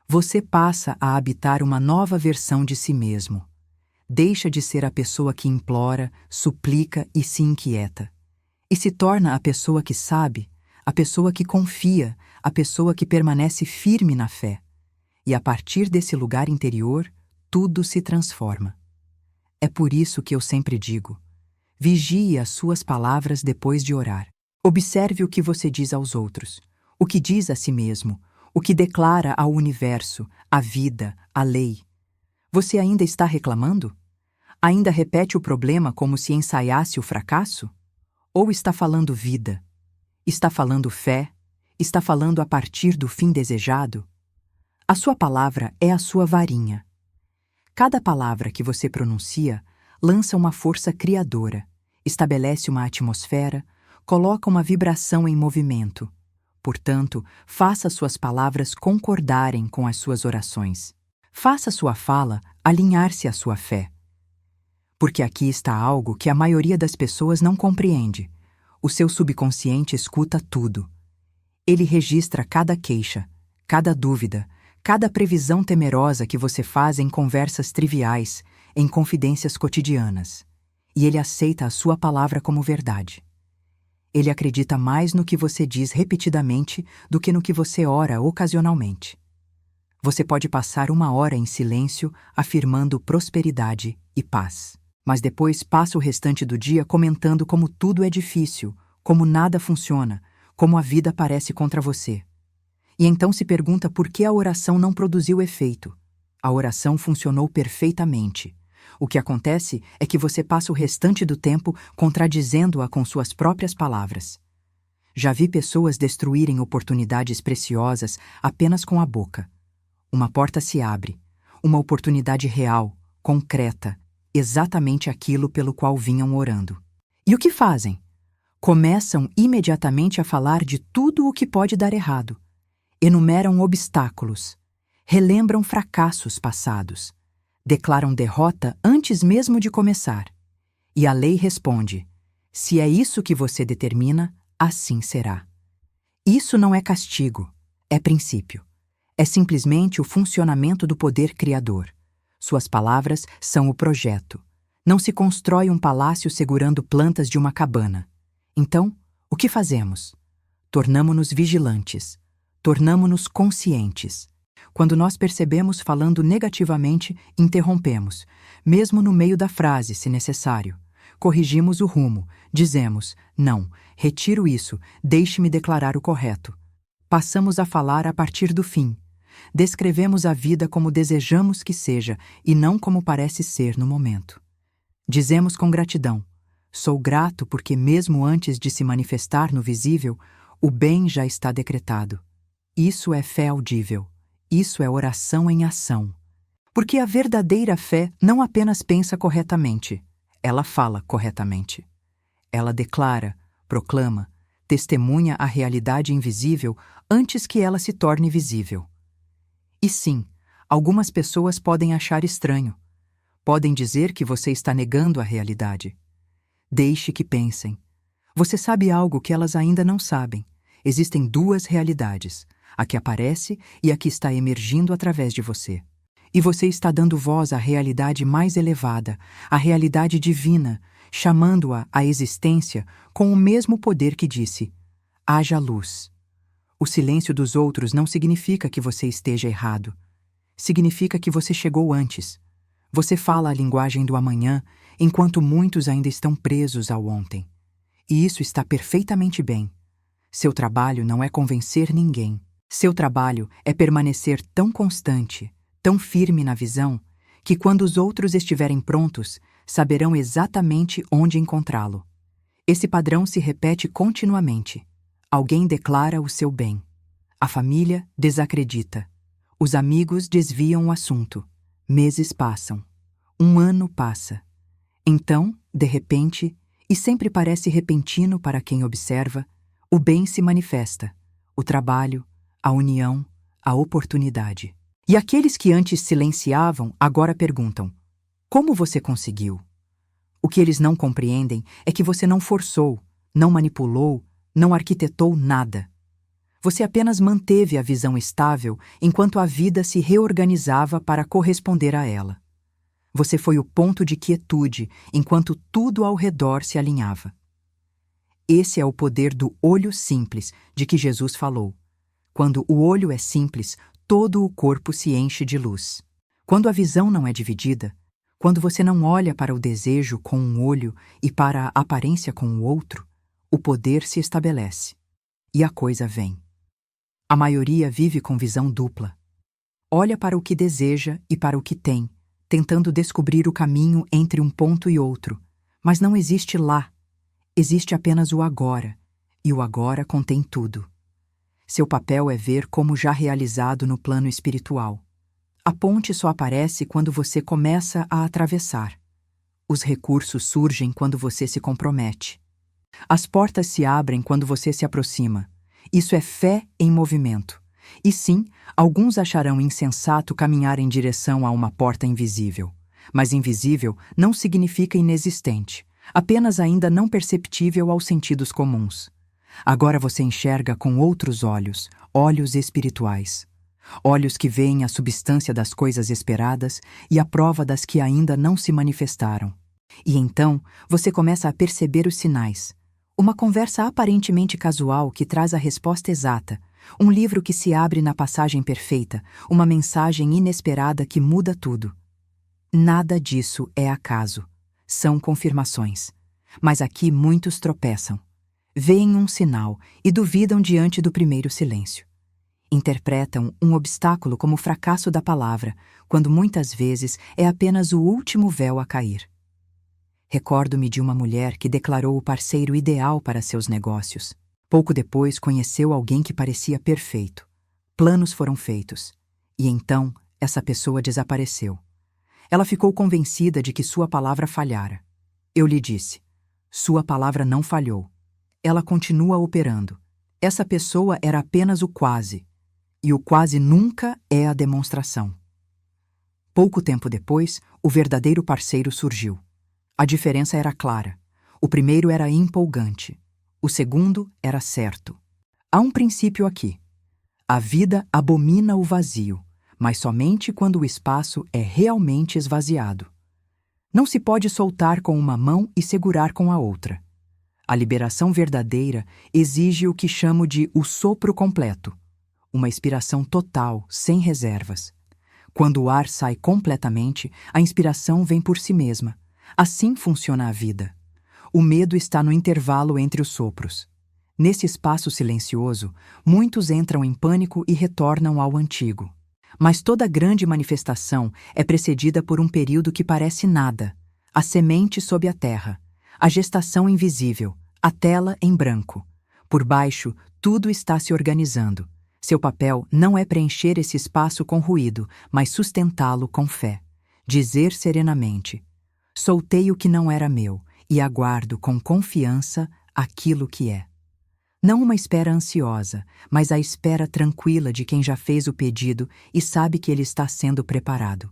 Você passa a habitar uma nova versão de si mesmo. Deixa de ser a pessoa que implora, suplica e se inquieta. E se torna a pessoa que sabe, a pessoa que confia, a pessoa que permanece firme na fé. E a partir desse lugar interior, tudo se transforma. É por isso que eu sempre digo: vigie as suas palavras depois de orar. Observe o que você diz aos outros, o que diz a si mesmo, o que declara ao universo, à vida, à lei. Você ainda está reclamando? Ainda repete o problema como se ensaiasse o fracasso? Ou está falando vida? Está falando fé? Está falando a partir do fim desejado? A sua palavra é a sua varinha. Cada palavra que você pronuncia lança uma força criadora, estabelece uma atmosfera, coloca uma vibração em movimento. Portanto, faça suas palavras concordarem com as suas orações. Faça sua fala alinhar-se à sua fé. Porque aqui está algo que a maioria das pessoas não compreende. O seu subconsciente escuta tudo. Ele registra cada queixa, cada dúvida, cada previsão temerosa que você faz em conversas triviais, em confidências cotidianas. E ele aceita a sua palavra como verdade. Ele acredita mais no que você diz repetidamente do que no que você ora ocasionalmente. Você pode passar 1 hora em silêncio afirmando prosperidade e paz. Mas depois passa o restante do dia comentando como tudo é difícil, como nada funciona, como a vida parece contra você. E então se pergunta por que a oração não produziu efeito. A oração funcionou perfeitamente. O que acontece é que você passa o restante do tempo contradizendo-a com suas próprias palavras. Já vi pessoas destruírem oportunidades preciosas apenas com a boca. Uma porta se abre, uma oportunidade real, concreta, exatamente aquilo pelo qual vinham orando. E o que fazem? Começam imediatamente a falar de tudo o que pode dar errado. Enumeram obstáculos, relembram fracassos passados, declaram derrota antes mesmo de começar. E a lei responde: se é isso que você determina, assim será. Isso não é castigo, é princípio. É simplesmente o funcionamento do poder criador. Suas palavras são o projeto. Não se constrói um palácio segurando plantas de uma cabana. Então, o que fazemos? Tornamo-nos vigilantes. Tornamo-nos conscientes. Quando nós percebemos falando negativamente, interrompemos, mesmo no meio da frase, se necessário. Corrigimos o rumo, dizemos: não, retiro isso, deixe-me declarar o correto. passamos a falar a partir do fim. Descrevemos a vida como desejamos que seja e não como parece ser no momento. Dizemos com gratidão: sou grato porque, mesmo antes de se manifestar no visível, o bem já está decretado. Isso é fé audível. Isso é oração em ação. Porque a verdadeira fé não apenas pensa corretamente, ela fala corretamente. Ela declara, proclama, testemunha a realidade invisível antes que ela se torne visível. E sim, algumas pessoas podem achar estranho. Podem dizer que você está negando a realidade. Deixe que pensem. Você sabe algo que elas ainda não sabem. Existem duas realidades, a que aparece e a que está emergindo através de você. E você está dando voz à realidade mais elevada, à realidade divina, chamando-a à existência com o mesmo poder que disse: haja luz. O silêncio dos outros não significa que você esteja errado. Significa que você chegou antes. Você fala a linguagem do amanhã, enquanto muitos ainda estão presos ao ontem. E isso está perfeitamente bem. Seu trabalho não é convencer ninguém. Seu trabalho é permanecer tão constante, tão firme na visão, que quando os outros estiverem prontos, saberão exatamente onde encontrá-lo. Esse padrão se repete continuamente. Alguém declara o seu bem. A família desacredita. Os amigos desviam o assunto. Meses passam. Um ano passa. Então, de repente, e sempre parece repentino para quem observa, o bem se manifesta. O trabalho, a união, a oportunidade. E aqueles que antes silenciavam agora perguntam: como você conseguiu? O que eles não compreendem é que você não forçou, não manipulou, não arquitetou nada. Você apenas manteve a visão estável enquanto a vida se reorganizava para corresponder a ela. Você foi o ponto de quietude enquanto tudo ao redor se alinhava. Esse é o poder do olho simples de que Jesus falou. Quando o olho é simples, todo o corpo se enche de luz. Quando a visão não é dividida, quando você não olha para o desejo com um olho e para a aparência com o outro, o poder se estabelece. E a coisa vem. A maioria vive com visão dupla. Olha para o que deseja e para o que tem, tentando descobrir o caminho entre um ponto e outro, mas não existe lá. Existe apenas o agora, e o agora contém tudo. Seu papel é ver como já realizado no plano espiritual. A ponte só aparece quando você começa a atravessar. Os recursos surgem quando você se compromete. As portas se abrem quando você se aproxima. Isso é fé em movimento. E sim, alguns acharão insensato caminhar em direção a uma porta invisível. Mas invisível não significa inexistente, apenas ainda não perceptível aos sentidos comuns. Agora você enxerga com outros olhos, olhos espirituais. Olhos que veem a substância das coisas esperadas e a prova das que ainda não se manifestaram. E então, você começa a perceber os sinais. Uma conversa aparentemente casual que traz a resposta exata, um livro que se abre na passagem perfeita, uma mensagem inesperada que muda tudo. Nada disso é acaso. São confirmações. Mas aqui muitos tropeçam. Veem um sinal e duvidam diante do primeiro silêncio. Interpretam um obstáculo como o fracasso da palavra, quando muitas vezes é apenas o último véu a cair. Recordo-me de uma mulher que declarou o parceiro ideal para seus negócios. Pouco depois conheceu alguém que parecia perfeito. Planos foram feitos. E então, essa pessoa desapareceu. Ela ficou convencida de que sua palavra falhara. Eu lhe disse: sua palavra não falhou. Ela continua operando. Essa pessoa era apenas o quase. E o quase nunca é a demonstração. Pouco tempo depois, o verdadeiro parceiro surgiu. A diferença era clara. O primeiro era empolgante. O segundo era certo. Há um princípio aqui. A vida abomina o vazio, mas somente quando o espaço é realmente esvaziado. Não se pode soltar com uma mão e segurar com a outra. A liberação verdadeira exige o que chamo de o sopro completo, uma inspiração total, sem reservas. Quando o ar sai completamente, a inspiração vem por si mesma. Assim funciona a vida. O medo está no intervalo entre os sopros. Nesse espaço silencioso, muitos entram em pânico e retornam ao antigo. Mas toda grande manifestação é precedida por um período que parece nada: a semente sob a terra, a gestação invisível, a tela em branco. Por baixo, tudo está se organizando. Seu papel não é preencher esse espaço com ruído, mas sustentá-lo com fé. Dizer serenamente: soltei o que não era meu e aguardo com confiança aquilo que é. Não uma espera ansiosa, mas a espera tranquila de quem já fez o pedido e sabe que ele está sendo preparado.